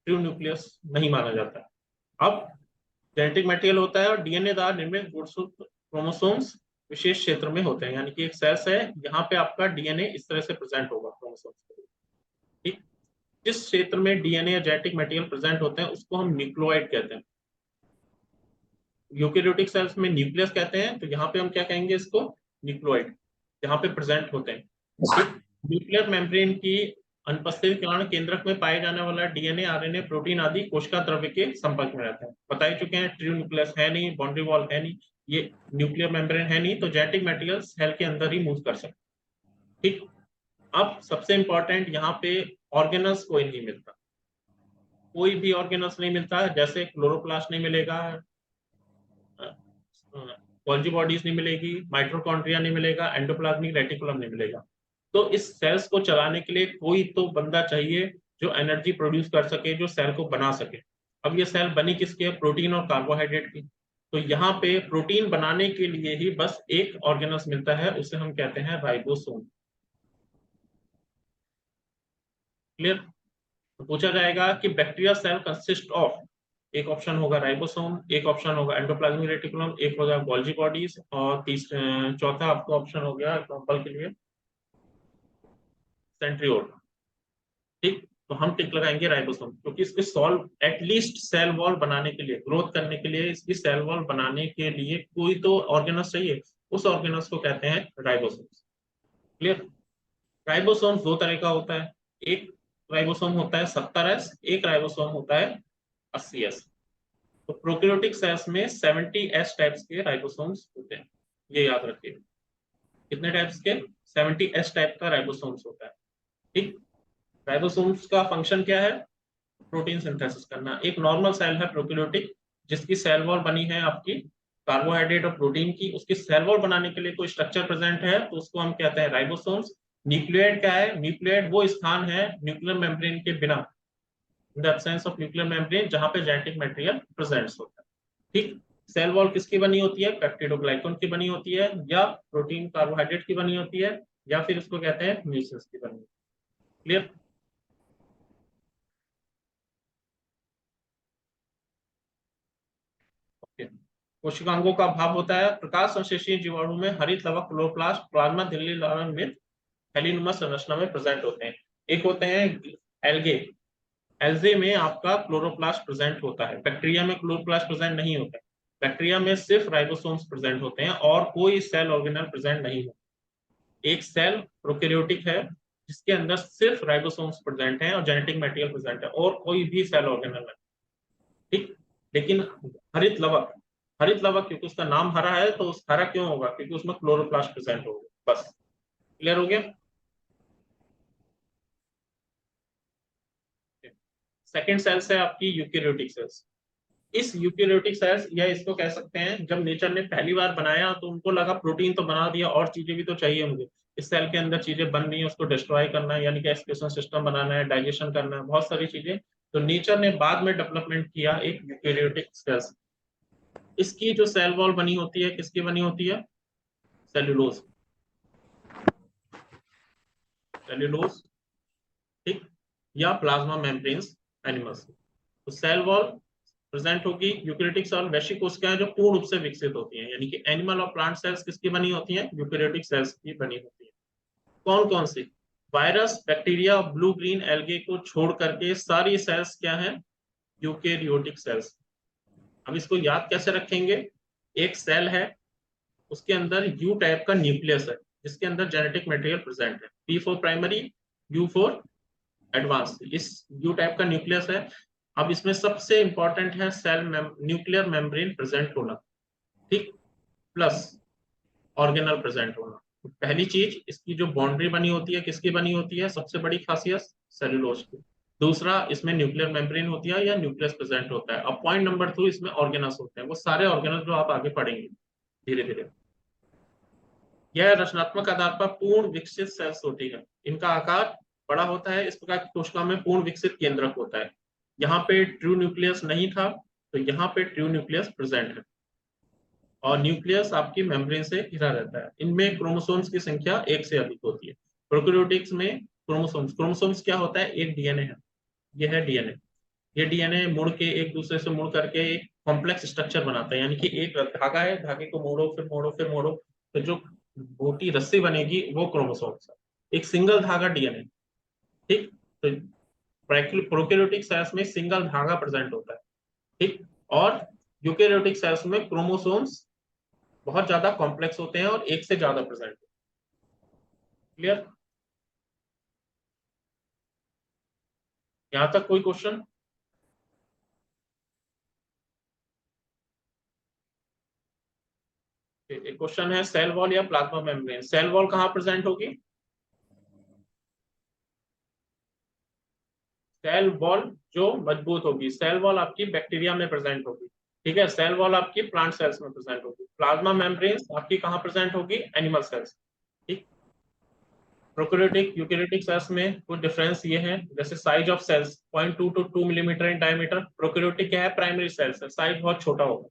ट्रू न्यूक्लियस नहीं माना जाता। अब जेनेटिक मटेरियल होता है और डीएनए द्वारा निर्मित क्रोमोसोम्स विशेष क्षेत्र में होते हैं, यानी कि एक सेल्स है, यहाँ पे आपका डीएनए इस तरह से प्रेजेंट होगा क्रोमोसोम्स। ठीक, जिस क्षेत्र में डीएनए या जेनेटिक मटेरियल प्रेजेंट होते हैं उसको हम न्यूक्लियोइड कहते हैं। यूकेरियोटिक सेल्स में न्यूक्लियस कहते हैं, तो यहाँ पे हम क्या कहेंगे इसको, न्यूक्लियोइड, यहाँ पे प्रेजेंट होते हैं। ठीक, न्यूक्लियर मेम्ब्रेन की अनुपस्थिति के कारण केंद्रक में पाए जाने वाला डीएनए, आरएनए, प्रोटीन आदि कोशिका द्रव्य के संपर्क में रहता है। बता ही चुके हैं, ट्रू न्यूक्लियस है नहीं, बाउंड्री वॉल है नहीं, ये न्यूक्लियर मेम्ब्रेन है नहीं, तो जेनेटिक मटेरियल सेल के अंदर ही मूव कर सकते। ठीक, अब सबसे इंपॉर्टेंट यहाँ पे ऑर्गेनल्स कोई नहीं मिलता, कोई भी ऑर्गेनल्स नहीं मिलता है, जैसे क्लोरोप्लास्ट नहीं मिलेगा, गोल्जी बॉडीज नहीं मिलेगी, माइटोकॉन्ड्रिया नहीं मिलेगा, एंडोप्लाज्मिक रेटिकुलम नहीं मिलेगा। तो इस सेल्स को चलाने के लिए कोई तो बंदा चाहिए जो एनर्जी प्रोड्यूस कर सके, जो सेल को बना सके। अब ये सेल बनी किसकी है, प्रोटीन और कार्बोहाइड्रेट की। तो यहाँ पे प्रोटीन बनाने के लिए ही बस एक ऑर्गेनल्स मिलता है, उसे हम कहते हैं राइबोसोम। क्लियर? तो पूछा जाएगा कि बैक्टीरिया सेल कंसिस्ट ऑफ, एक ऑप्शन होगा राइबोसोम, एक ऑप्शन होगा एंडोप्लाज्मिक रेटिकुलम, एक होगा गोल्जी बॉडीज, और चौथा आपका ऑप्शन हो गया एग्जांपल के लिए सेंट्रियोल। ठीक, तो हम टिक लगाएंगे राइबोसोम, क्योंकि इसके सॉल्व एटलीस्ट सेल वॉल बनाने के लिए, ग्रोथ करने के लिए, इसकी सेल वॉल बनाने के लिए कोई तो ऑर्गेनल्स चाहिए, उस ऑर्गेनल्स को कहते हैं राइबोसोम्स। क्लियर? राइबोसोम दो तरह का होता है, एक राइबोसोम होता है 70S, एक राइबोसोम होता है 80S। तो प्रोकैरियोटिक सेल्स में 70S टाइप्स के राइबोसोम्स होते हैं, ये याद रखिए। कितने टाइप्स के? 70S टाइप का राइबोसोम्स होता है। ठीक, राइबोसोम्स का फंक्शन क्या है, प्रोटीन सिंथेसिस करना। एक नॉर्मल सेल है प्रोकैरियोटिक, जिसकी सेल वॉल बनी है आपकी कार्बोहाइड्रेट और प्रोटीन की, उसकी सेल वॉल बनाने के लिए कोई स्ट्रक्चर प्रेजेंट है, तो उसको हम कहते हैं राइबोसोम्स। न्यूक्लियोइड क्या है, न्यूक्लियोइड वो स्थान है न्यूक्लियर मेम्ब्रेन के बिना, in the absence of nuclear membrane, जहां पे जेनेटिक मटेरियल प्रेजेंट होता है। ठीक, सेल वॉल किसकी बनी होती है, पेप्टिडोग्लाइकन की बनी होती है, या प्रोटीन कार्बोहाइड्रेट की बनी होती है, या फिर इसको कहते हैं म्यूसिस की बनी होती है। क्लियर? कोशिकांगों का अभाव होता है, प्रकाश संश्लेषी जीवाणु में हरित लवक, क्लोरोप्लास्ट, प्लाज्मा झिल्ली में थैलीनुमा संरचना में प्रेजेंट होते हैं। एक होते हैं एल्गे, एल्गे में आपका क्लोरोप्लास्ट प्रेजेंट होता है, बैक्टीरिया में क्लोरोप्लास्ट प्रेजेंट नहीं होता है। बैक्टीरिया में सिर्फ राइबोसोम्स प्रेजेंट होते हैं और कोई सेल ऑर्गेनल प्रेजेंट नहीं है। एक सेल प्रोकैरियोटिक है जिसके अंदर सिर्फ राइबोसोम्स प्रेजेंट हैं और जेनेटिक मटेरियल प्रेजेंट है, और कोई भी सेल ऑर्गेनल नहीं। ठीक, लेकिन हरित लवक, हरित लवक क्योंकि उसका नाम हरा है, तो उस हरा क्यों होगा, क्योंकि उसमें क्लोरोप्लास्ट प्रेजेंट होगा। बस, क्लियर हो गया? सेकेंड सेल्स है आपकी यूकेरियोटिक सेल्स। इस यूकेरियोटिक सेल्स, या इसको कह सकते हैं जब नेचर ने पहली बार बनाया तो उनको लगा प्रोटीन तो बना दिया, और चीजें भी तो चाहिए मुझे, इस सेल के अंदर चीजें बन रही है, उसको डिस्ट्रॉय करना है, यानी कि एक्सक्रीशन सिस्टम बनाना है, डाइजेशन करना है, बहुत सारी चीजें। तो नेचर ने बाद में डेवलपमेंट किया एक यूकेरियोटिक सेल्स। इसकी जो सेल वॉल बनी होती है, किसकी बनी होती है, सेल्यूलोज, सेल्यूलोज। ठीक, या प्लाज्मा मेम्ब्रेन्स एनिमल्स। तो सेल वॉल प्रेजेंट होगी। यूकेरियोटिक सेल वैसी कोशिकाएं जो पूर्ण रूप से विकसित होती हैं, यानी कि एनिमल और प्लांट सेल्स किसकी बनी होती हैं, यूकेरियोटिक सेल्स की बनी होती है। कौन कौन सी? Virus, bacteria, blue green algae को छोड़ करके सारी सेल्स क्या हैं, यूकेरियोटिक सेल्स। अब इसको याद कैसे रखेंगे, एक सेल है, उसके अंदर यू टाइप का न्यूक्लियस है, जिसके अंदर जेनेटिक मटेरियल प्रेजेंट है, P for primary, you for advance, इस यू टाइप का न्यूक्लियस है। अब इसमें सबसे इंपॉर्टेंट है सेल न्यूक्लियर मेम्ब्रेन प्रेजेंट होना, ठीक, प्लस ऑर्गेनल प्रेजेंट होना। तो पहली चीज, इसकी जो बाउंड्री बनी होती है किसकी बनी होती है, सबसे बड़ी खासियत सेल्यूलोज की। दूसरा, इसमें न्यूक्लियर मेम्ब्रेन होती है या न्यूक्लियस प्रेजेंट होता है। अब पॉइंट नंबर 2, इसमें ऑर्गेनल्स होते हैं, वो सारे ऑर्गेनल्स जो आप आगे पढ़ेंगे धीरे धीरे। यह रचनात्मक आधार पर पूर्ण विकसित सेल्स होती है, इनका आकार बड़ा होता है, इस प्रकार की कोशिका में पूर्ण विकसित केंद्रक होता है। यहाँ पे ट्रू न्यूक्लियस नहीं था, तो यहाँ पे ट्रू न्यूक्लियस प्रेजेंट है, और न्यूक्लियस आपकी मेम्ब्रेन से घिरा रहता है। इनमें क्रोमोसोम्स की संख्या 1 से अधिक होती है। प्रोकैरियोटिक्स में क्रोमोसोम्स, क्रोमोसोम्स क्या होता है, एक डीएनए है, ये है डीएनए। ये डीएनए मुड़ के एक दूसरे से मुड़ करके एक कॉम्प्लेक्स स्ट्रक्चर बनाता है, यानी कि एक धागा है, धागे को मोड़ो फिर मोड़ो फिर मोड़ो, तो जो मोटी रस्सी बनेगी वो क्रोमोसोम्स है। एक सिंगल धागा डीएनए, ठीक। तो प्रोकैरियोटिक सेल्स में सिंगल धागा प्रेजेंट होता है, ठीक। और यूकेरियोटिक सेल्स में क्रोमोसोम्स बहुत ज्यादा कॉम्प्लेक्स होते हैं और एक से ज्यादा प्रेजेंट होते हैं। क्लियर? यहां तक कोई क्वेश्चन? एक क्वेश्चन है, सेल वॉल या प्लाज्मा मेम्ब्रेन, सेल वॉल कहां प्रेजेंट होगी? सेल वॉल जो मजबूत होगी, सेल वॉल आपकी बैक्टीरिया में प्रेजेंट होगी, ठीक है। सेल वॉल आपकी प्लांट सेल्स में प्रेजेंट होगी। प्लाज्मा मेम्ब्रेन आपकी कहां प्रेजेंट होगी? एनिमल सेल्स, ठीक। प्रोकैरियोटिक यूकेरियोटिक सेल्स में कुछ डिफरेंस ये है, जैसे size of cells 0.2 to 2 millimetre in diameter. Prokaryotic क्या है, प्राइमरी सेल्स है, साइज बहुत छोटा होगा।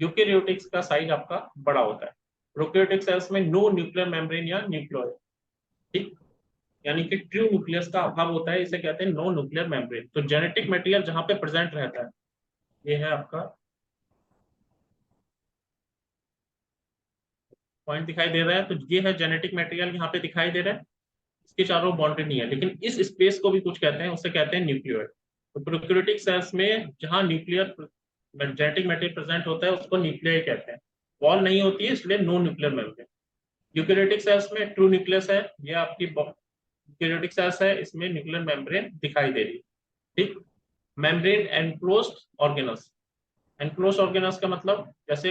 यूकेरियोटिक्स का साइज आपका बड़ा होता है। प्रोकैरियोटिक सेल्स में नो न्यूक्लियर मेम्ब्रेन या न्यूक्लियोइड, ठीक, यानी कि ट्रू न्यूक्लियस का अभाव होता है, इसे कहते हैं नो न्यूक्लियर मेम्ब्रेन। तो जेनेटिक मटेरियल जहां पे प्रेजेंट रहता है, ये है आपका पॉइंट दिखाई दे रहा है, तो ये है जेनेटिक मटेरियल यहाँ पे दिखाई दे रहा है, इसके चारों बाउंड्री नहीं है, लेकिन इस स्पेस को भी कुछ कहते हैं, उसे कहते हैं न्यूक्लियोइड। तो प्रोकैरियोटिक सेल्स में जहां न्यूक्लियर जेनेटिक मटेरियल प्रेजेंट होता है उसको न्यूक्लियर कहते हैं। वॉल नहीं होती है इसलिए no nuclear membrane. Eukaryotic cells में ट्रू न्यूक्लियस है, ये आपकी यूकेरियोटिक सेल्स है, इसमें न्यूक्लियर मेम्ब्रेन दिखाई दे रही है, ठीक। Membrane enclosed organelles, enclosed organelles का मतलब जैसे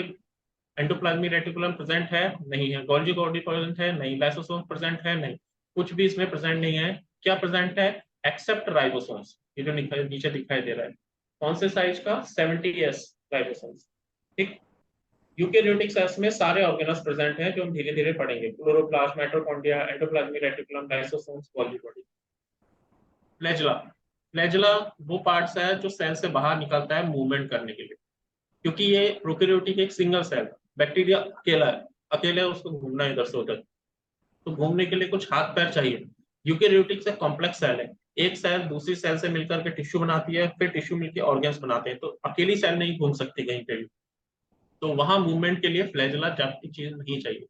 एंडोप्लाज्मिक रेटिकुलम प्रेजेंट है, नहीं है। गोल्गी बॉडी प्रेजेंट है, नहीं। लाइसोसोम प्रेजेंट है, नहीं। कुछ भी इसमें प्रेजेंट नहीं है। क्या प्रेजेंट है? एक्सेप्ट राइबोसोम्स, ये जो नीचे दिखाई दे रहा है, कौन से साइज का? 70s राइबोसोम्स, ठीक। यूकेरियोटिक सेल्स में सारे ऑर्गेनल्स प्रेजेंट हैं जो हम धीरे धीरे पढ़ेंगे, chloroplast, mitochondria, endoplasmic reticulum, lysosomes, Golgi body. Flagella, flagella वो पार्ट्स है जो सेल से बाहर निकलता है मूवमेंट करने के लिए, क्योंकि ये प्रोकैरियोटिक एक सिंगल सेल, बैक्टीरिया अकेला है, अकेले उसको घूमना है इधर से उधर, तो घूमने के लिए कुछ हाथ पैर चाहिए। यूकेरियोटिक से कॉम्प्लेक्स सेल है, एक सेल दूसरी सेल से मिलकर के टिश्यू बनाती है, फिर टिश्यू मिलकर ऑर्गन्स बनाते हैं, तो अकेली सेल नहीं घूम सकती कहीं पे भी, तो वहां मूवमेंट के लिए फ्लैजेला जैसी चीज नहीं चाहिए।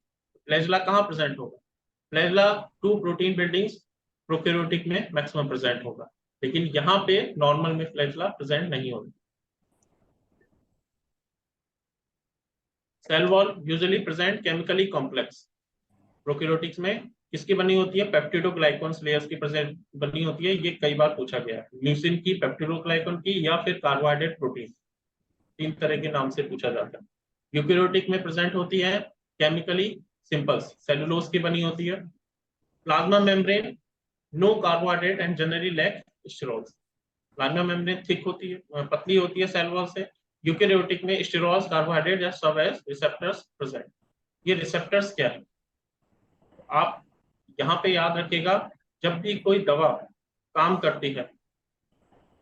फ्लैजेला कहाँ प्रेजेंट होगा? फ्लैजेला 2 प्रोटीन बिल्डिंग्स प्रोकैरियोटिक में मैक्सिमम प्रेजेंट होगा, लेकिन यहाँ पे नॉर्मल में फ्लैजेला प्रेजेंट नहीं होगा। Cell wall usually present chemically complex, prokaryotics में किसकी बनी होती है? पेप्टिडोग्लाइकॉन्स लेयर्स की प्रेजेंट बनी होती है, ये कई बार पूछा गया है, ल्यूसिन की, पेप्टिडोग्लाइकॉन की, या फिर कार्बोहाइड्रेट प्रोटीन, 3 तरह के नाम से पूछा जाता है। यूकेरियोटिक में प्रेजेंट होती है केमिकली सिंपल्स, सेलुलोज की बनी होती है। Plasma membrane no carbohydrate and generally lack sterols, plasma membrane thick होती है, पतली होती है सेल वॉल से। यूकेरियोटिक में स्टेरॉल्स, कार्बोहाइड्रेट या सब एज रिसेप्टर्स प्रेजेंट। ये रिसेप्टर्स क्या है आप यहाँ पे याद रखिएगा, जब भी कोई दवा काम करती है,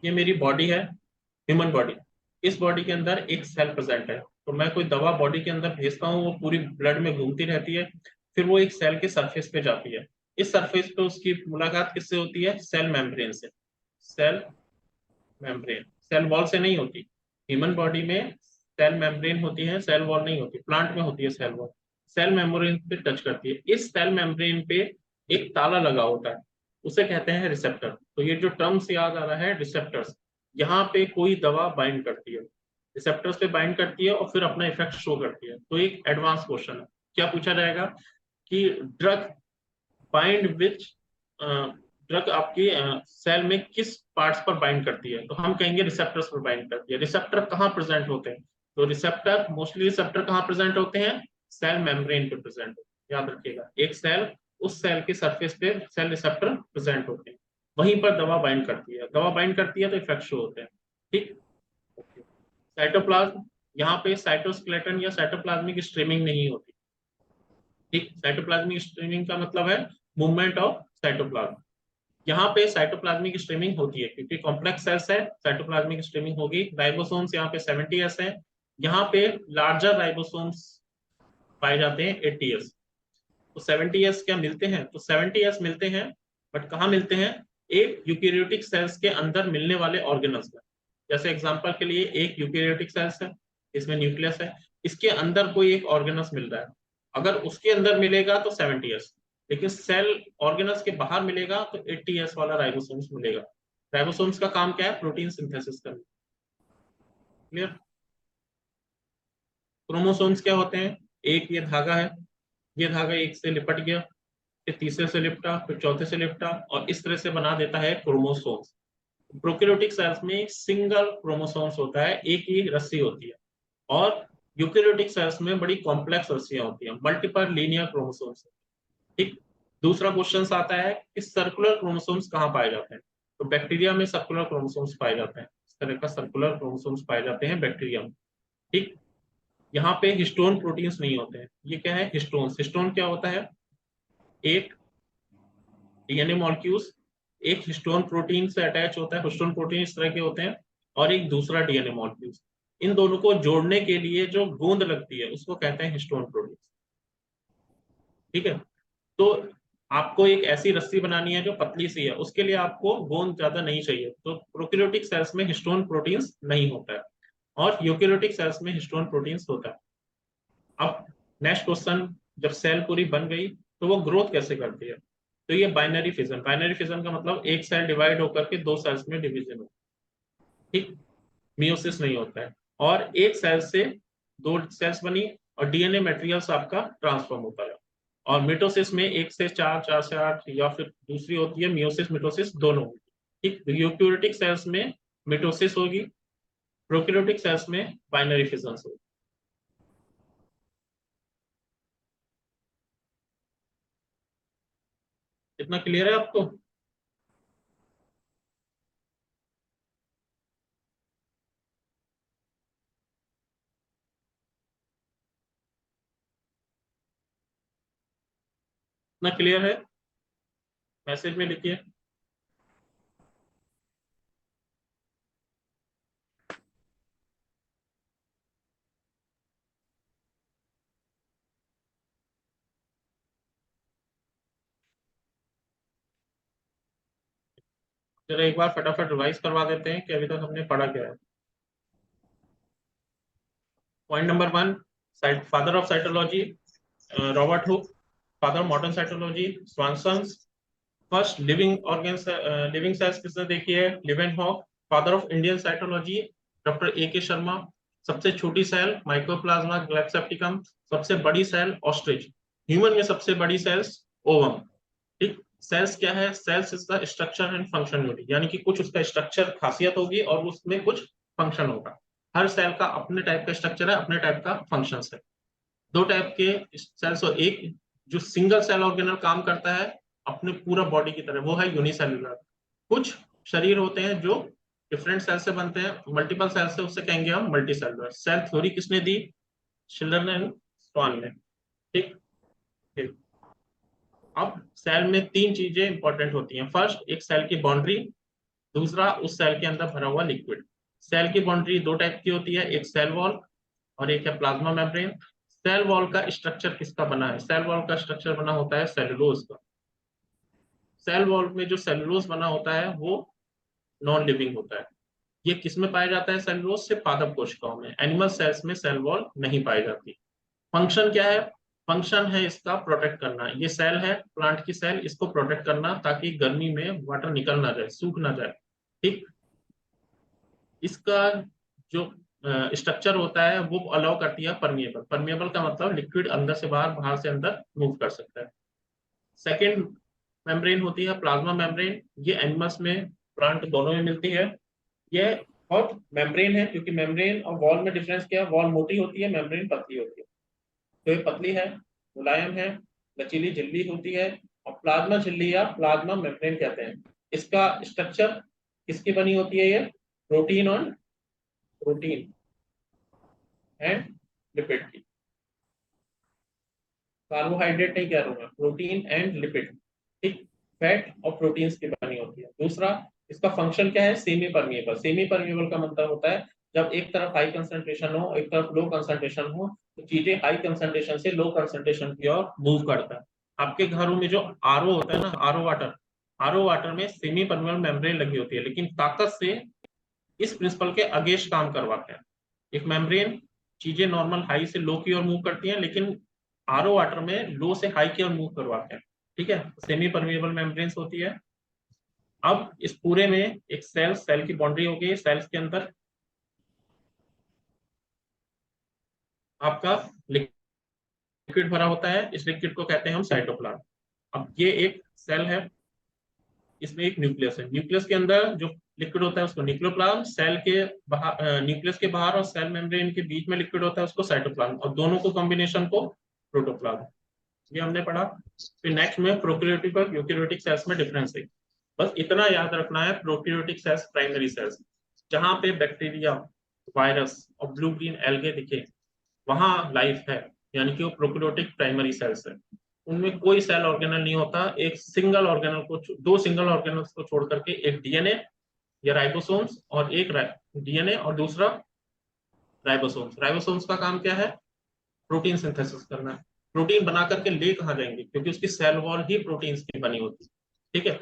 ये मेरी बॉडी है, ह्यूमन बॉडी, इस बॉडी के अंदर एक सेल प्रेजेंट है, तो मैं कोई दवा बॉडी के अंदर भेजता हूँ, वो पूरी ब्लड में घूमती रहती है, फिर वो एक सेल के सरफेस पे जाती है। इस सरफेस पे उसकी मुलाकात किससे होती है? सेल मेम्ब्रेन से। सेल मेम्ब्रेन, सेल वॉल से नहीं होती। ह्यूमन बॉडी में सेल मेम्ब्रेन होती है, सेल वॉल नहीं होती। प्लांट में होती है सेल वॉल, सेल मेम्ब्रेन पे टच करती है। इस सेल मेम्ब्रेन पे एक ताला लगा होता है, उसे कहते हैं रिसेप्टर। तो ये जो टर्म्स याद आ रहा है रिसेप्टर्स, यहाँ पे कोई दवा बाइंड करती है, रिसेप्टर्स पे बाइंड करती है और फिर अपना इफेक्ट शो करती है। तो एक एडवांस क्वेश्चन है, क्या पूछा जाएगा कि ड्रग बाइंड विच, ड्रग आपकी सेल में किस पार्ट्स पर बाइंड करती है, तो हम कहेंगे रिसेप्टर्स पर बाइंड करती है। रिसेप्टर कहाँ प्रेजेंट होते हैं? तो रिसेप्टर मोस्टली रिसेप्टर कहाँ प्रेजेंट होते हैं? सेल मेम्ब्रेन पे प्रेजेंट होते हैं। याद रखिएगा, एक सेल, उस सेल के सरफेस पे सेल रिसेप्टर प्रेजेंट होते हैं, वहीं पर दवा बाइंड करती है। दवा बाइंड करती है तो इफेक्ट शो होते हैं, ठीक। साइटोप्लाज्म, यहाँ पे साइटोस्केलेटन या साइटोप्लाज्मिक स्ट्रीमिंग नहीं होती, ठीक। साइटोप्लाज्मिक स्ट्रीमिंग का मतलब है मूवमेंट ऑफ साइटोप्लाज्म। यहाँ पे साइटोप्लाज्मिक स्ट्रीमिंग होती है क्योंकि कॉम्प्लेक्स सेल्स है, साइटोप्लाज्मिक स्ट्रीमिंग होगी। राइबोसोम्स यहाँ पे 70s है, यहाँ पे लार्जर राइबोसोम्स पाए जाते हैं 80s। तो 70s क्या मिलते हैं? तो 70s मिलते हैं बट कहाँ मिलते हैं? एक यूकेरियोटिक सेल्स के अंदर मिलने वाले ऑर्गेनल्स में। जैसे एग्जांपल के लिए एक यूकेरियोटिक सेल्स है, इसमें न्यूक्लियस है, इसके अंदर कोई एक ऑर्गेनल्स मिल रहा है, अगर उसके अंदर मिलेगा तो 70 ईयर्स, लेकिन सेल ऑर्गेनल्स के बाहर मिलेगा तो 80 ईयर्स वाला राइबोसोम्स मिलेगा। राइबोसोम्स का काम क्या है? प्रोटीन सिंथेसिस करना। क्लियर? क्रोमोसोम्स क्या होते हैं? एक ये धागा है, ये धागा एक से लिपट गया, फिर तीसरे से लिपटा, फिर चौथे से लिपटा, और इस तरह से बना देता है क्रोमोसोम्स। प्रोकैरियोटिक सेल्स में सिंगल क्रोमोसोम्स होता है, एक ही रस्सी होती है, और यूकेरियोटिक सेल्स में बड़ी कॉम्प्लेक्स रस्सियां होती हैं, मल्टीपल लीनियर क्रोमोसोम्स। ठीक। दूसरा क्वेश्चन आता है कि सर्कुलर क्रोमोसोम्स कहाँ पाए जाते हैं? तो बैक्टीरिया में सर्कुलर क्रोमोसोम्स पाए जाते हैं, इस तरह का सर्कुलर क्रोमोसोम्स पाए जाते हैं बैक्टीरिया में। ठीक। यहाँ पे हिस्टोन प्रोटीन्स नहीं होते हैं। ये क्या है? हिस्टोन्स। हिस्टोन क्या होता है? एक डीएनए मॉलिक्यूल्स एक हिस्टोन प्रोटीन से अटैच होता है, हिस्टोन प्रोटीन इस तरह के होते हैं, और एक दूसरा डीएनए मॉलिक्यूल्स, इन दोनों को जोड़ने के लिए जो गोंद लगती है उसको कहते हैं हिस्टोन प्रोटीन। ठीक है, तो आपको एक ऐसी रस्सी बनानी है जो पतली सी है, उसके लिए आपको गोंद ज्यादा नहीं चाहिए, तो प्रोकैरियोटिक सेल्स में हिस्टोन प्रोटीन्स नहीं होता है, और यूकेरियोटिक सेल्स में हिस्टोन प्रोटीन्स होता है। अब नेक्स्ट क्वेश्चन, जब सेल पूरी बन गई तो वो ग्रोथ कैसे करती है? तो ये बाइनरी फिजन। बाइनरी फिजन का मतलब एक सेल डिवाइड होकर के दो सेल्स में डिवीजन हो। ठीक। मियोसिस नहीं होता है, और एक सेल से दो सेल्स बनी और डीएनए मटेरियल्स आपका ट्रांसफॉर्म होता है। और मिटोसिस में 1 से 4, 4 से 8, या फिर दूसरी होती है मियोसिस मिटोसिस दोनों होगी। ठीक। यूकेरियोटिक सेल्स में मिटोसिस होगी, प्रोकैरियोटिक सेल्स में बाइनरी फिजन होगी। इतना क्लियर है आपको? इतना क्लियर है? मैसेज में लिखिए। चलो एक बार फटाफट रिवाइज करवा देते हैं कि अभी तक हमने पढ़ा क्या है। Point number 1, father of cytology Robert Hooke, father modern cytology Swanson's, first living organs living cells किसने देखी है? Leeuwenhoek. Father of Indian cytology doctor A K. Sharma. सबसे छोटी सेल माइक्रोप्लाज्मा ग्लाइकोसेप्टिकम, सबसे बड़ी सेल ऑस्ट्रिच। ह्यूमन में सबसे बड़ी सेल्स ओवम। ठीक। सेल्स क्या है? सेल्स इसका स्ट्रक्चर एंड फंक्शन यूनिट, यानी कि कुछ उसका स्ट्रक्चर खासियत होगी और उसमें कुछ फंक्शन होगा। हर सेल का अपने टाइप का स्ट्रक्चर है, अपने टाइप का फंक्शन है। दो टाइप के सेल्स, और एक जो सिंगल सेल ऑर्गेनल काम करता है अपने पूरा बॉडी की तरह, वो है यूनिसेलुलर। कुछ शरीर होते हैं जो डिफरेंट सेल से बनते हैं, मल्टीपल सेल से, उससे कहेंगे हम मल्टी सेलुलर। सेल थ्योरी किसने दी? शिलर एंड स्वान ने। ठीक। ठीक। अब सेल में तीन चीजें इंपॉर्टेंट होती हैं। फर्स्ट, एक सेल की बाउंड्री, दूसरा उस सेल के अंदर भरा हुआ लिक्विड। सेल की बाउंड्री दो टाइप की होती है, एक सेल वॉल और एक है प्लाज्मा मेम्ब्रेन। सेल वॉल का स्ट्रक्चर किसका बना है? सेल वॉल का स्ट्रक्चर बना होता है सेलुलोज का। सेल वॉल में जो सेलुलोज बना होता है वो नॉन लिविंग होता है। ये किस में पाया जाता है? सेलुलोज से पादप कोशिकाओं में। एनिमल सेल्स में सेल वॉल नहीं पाई जाती। फंक्शन क्या है? फंक्शन है इसका प्रोटेक्ट करना। ये सेल है प्लांट की सेल, इसको प्रोटेक्ट करना ताकि गर्मी में वाटर निकल ना जाए, सूख ना जाए। ठीक। इसका जो स्ट्रक्चर होता है वो अलाउ करती है परमिएबल। परमिएबल का मतलब लिक्विड अंदर से बाहर, बाहर से अंदर मूव कर सकता है। सेकेंड मेम्ब्रेन होती है प्लाज्मा मेम्ब्रेन। ये एनिमल्स में, प्लांट दोनों में मिलती है। ये हॉट मेम्ब्रेन है, क्योंकि मेम्ब्रेन और वॉल में डिफरेंस क्या है? वॉल मोटी होती है, मेम्ब्रेन पतली होती है। तो ये पतली है, मुलायम है, लचीली झिल्ली होती है, और प्लाज्मा झिल्ली या प्लाज्मा मेम्ब्रेन कहते हैं। इसका स्ट्रक्चर किसकी बनी होती है? ये प्रोटीन और प्रोटीन एंड लिपिड की। कार्बोहाइड्रेट नहीं कह रहा हूं मैं, प्रोटीन एंड लिपिड। ठीक। फैट और प्रोटीन्स की बनी होती है। दूसरा, इसका फंक्शन क्या है? Semi permeable. सेमी परमिएबल का मतलब होता है जब एक तरफ हाई कंसंट्रेशन हो, एक तरफ लो कंसंट्रेशन हो, तो चीजें हाई कंसंट्रेशन से लो कंसंट्रेशन की ओर मूव करता है। आपके घरों में जो आरओ होता है ना, आरओ वाटर, आरओ वाटर में सेमी परमेबल मेम्ब्रेन लगी होती है, लेकिन ताकत से इस प्रिंसिपल के अगेंस्ट काम करवाते हैं। एक मेम्ब्रेन चीजें नॉर्मल हाई से लो की ओर मूव करती हैं, लेकिन आरओ वाटर में लो से हाई की ओर मूव करवाते हैं। ठीक है, सेमी परमेबल मेम्ब्रेन्स होती है। अब इस पूरे में एक सेल की बाउंड्री हो गई, सेल्स के अंदर आपका लिक्विड भरा होता है, इस लिक्विड को कहते हैं हम साइटोप्लाज्म। अब ये एक सेल है, इसमें एक न्यूक्लियस है, न्यूक्लियस के अंदर जो लिक्विड होता है उसको न्यूक्लियोप्लाज्म, सेल के बाहर न्यूक्लियस के बाहर और सेल मेम्ब्रेन के बीच में लिक्विड होता है उसको साइटोप्लाज्म, और दोनों को कॉम्बिनेशन को प्रोटोप्लाज्म। ये हमने पढ़ा। फिर नेक्स्ट में प्रोकैरियोटिक और यूकैरियोटिक सेल्स में डिफरेंस है। बस इतना याद रखना है, प्रोकैरियोटिक सेल्स प्राइमरी सेल्स, जहां पे बैक्टीरिया, वायरस और ब्लू ग्रीन एल्गे दिखे वहां लाइफ है, यानी कि वो प्रोकैरियोटिक प्राइमरी सेल्स है। उनमें कोई सेल ऑर्गेनल नहीं होता, एक सिंगल ऑर्गेनल को, दो सिंगल ऑर्गेनल्स को छोड़ करके, एक डीएनए या राइबोसोम्स और एक डीएनए और दूसरा राइबोसोम्स। राइबोसोम्स का काम क्या है? प्रोटीन सिंथेसिस करना है। प्रोटीन बना करके ले कहाँ जाएंगे, क्योंकि उसकी सेल वॉल ही प्रोटीन की बनी होती है। ठीक है,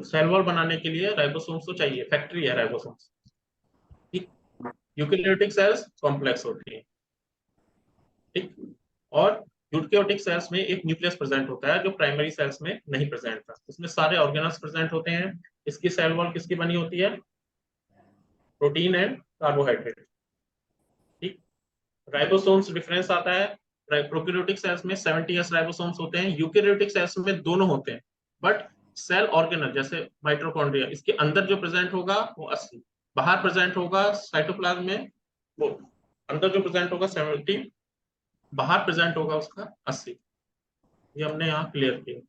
सेल वॉल बनाने के लिए राइबोसोम्स तो चाहिए, फैक्ट्री है राइबोसोम्स। ठीक, यूकैरियोटिक सेल्स कॉम्प्लेक्स होती है। ठीक, और यूकैरियोटिक सेल्स में एक न्यूक्लियस प्रेजेंट होता है जो प्राइमरी सेल्स में नहीं प्रेजेंट था, उसमें सारे ऑर्गेनल्स प्रेजेंट होते हैं। इसकी सेल वॉल किसकी बनी होती है? Protein and carbohydrate. ठीक, राइबोसोम्स डिफरेंस आता है, प्रोकैरियोटिक सेल्स में 70s राइबोसोम्स होते हैं, यूकैरियोटिक सेल्स में दोनों होते हैं, बट सेल ऑर्गेनल जैसे माइटोकॉन्ड्रिया, इसके अंदर जो प्रेजेंट होगा वो 80, बाहर प्रेजेंट होगा साइटोप्लाज्म में, वो अंदर जो प्रेजेंट होगा 70, बाहर प्रेजेंट होगा उसका 80। ये हमने यहाँ क्लियर किया।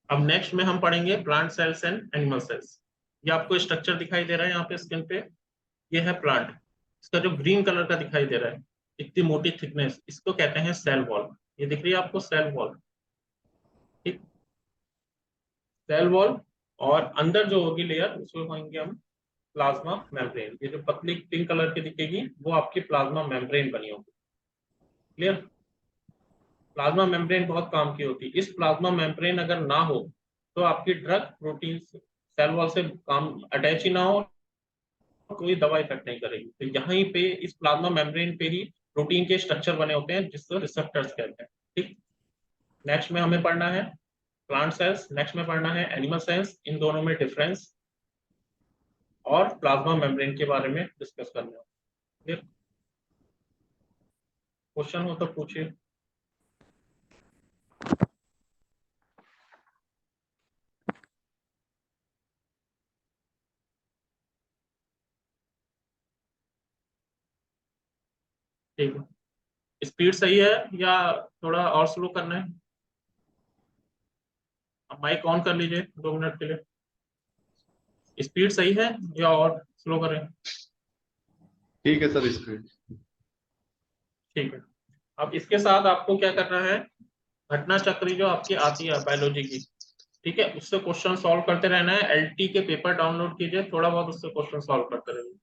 अब नेक्स्ट में हम पढ़ेंगे plant cells and animal cells. ये आपको स्ट्रक्चर दिखाई दे रहा है यहाँ पे स्क्रीन पे, ये है प्लांट। इसका जो ग्रीन कलर का दिखाई दे रहा है, इतनी मोटी थिकनेस, इसको कहते हैं सेल वॉल। ये दिख रही है आपको सेल वॉल। ठीक, सेल वॉल, और अंदर जो होगी लेयर उसको कहेंगे हम प्लाज्मा मेम्ब्रेन। ये जो पतली पिंक कलर की दिखेगी वो आपकी प्लाज्मा मेम्ब्रेन बनी होगी। क्लियर? प्लाज्मा मेम्ब्रेन बहुत काम की होती है। इस प्लाज्मा मेम्ब्रेन अगर ना हो तो आपकी ड्रग प्रोटीन सेल वॉल से काम अटैच ही ना हो, कोई दवा इफेक्ट नहीं करेगी। तो यहीं पे इस प्लाज्मा मेम्ब्रेन पे ही प्रोटीन के स्ट्रक्चर बने होते हैं जिसको रिसेप्टर्स कहते हैं। ठीक, नेक्स्ट में हमें पढ़ना है प्लांट सेल्स, नेक्स्ट में पढ़ना है एनिमल सेल्स, इन दोनों में डिफरेंस और प्लाज्मा मेम्ब्रेन के बारे में डिस्कस करना है। क्वेश्चन हो तो पूछिए। ठीक है, स्पीड सही है या थोड़ा और स्लो करना है? अब माइक ऑन कर लीजिए 2 मिनट के लिए। स्पीड सही है या और स्लो करें? ठीक है सर, स्पीड। ठीक है, अब इसके साथ आपको क्या करना है, घटना चक्री जो आपकी आती है बायोलॉजी की, ठीक है, उससे क्वेश्चन सॉल्व करते रहना है। एलटी के पेपर डाउनलोड कीजिए, थोड़ा बहुत उससे क्वेश्चन सॉल्व करते रहिए।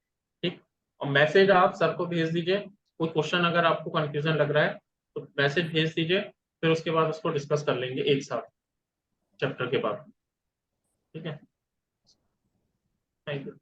ठीक, और मैसेज आप सर को भेज दीजिए, कोई क्वेश्चन अगर आपको कंफ्यूजन लग रहा है तो मैसेज भेज दीजिए, फिर उसके बाद उसको डिस्कस कर लेंगे एक साथ चैप्टर के बाद। ठीक है, थैंक यू।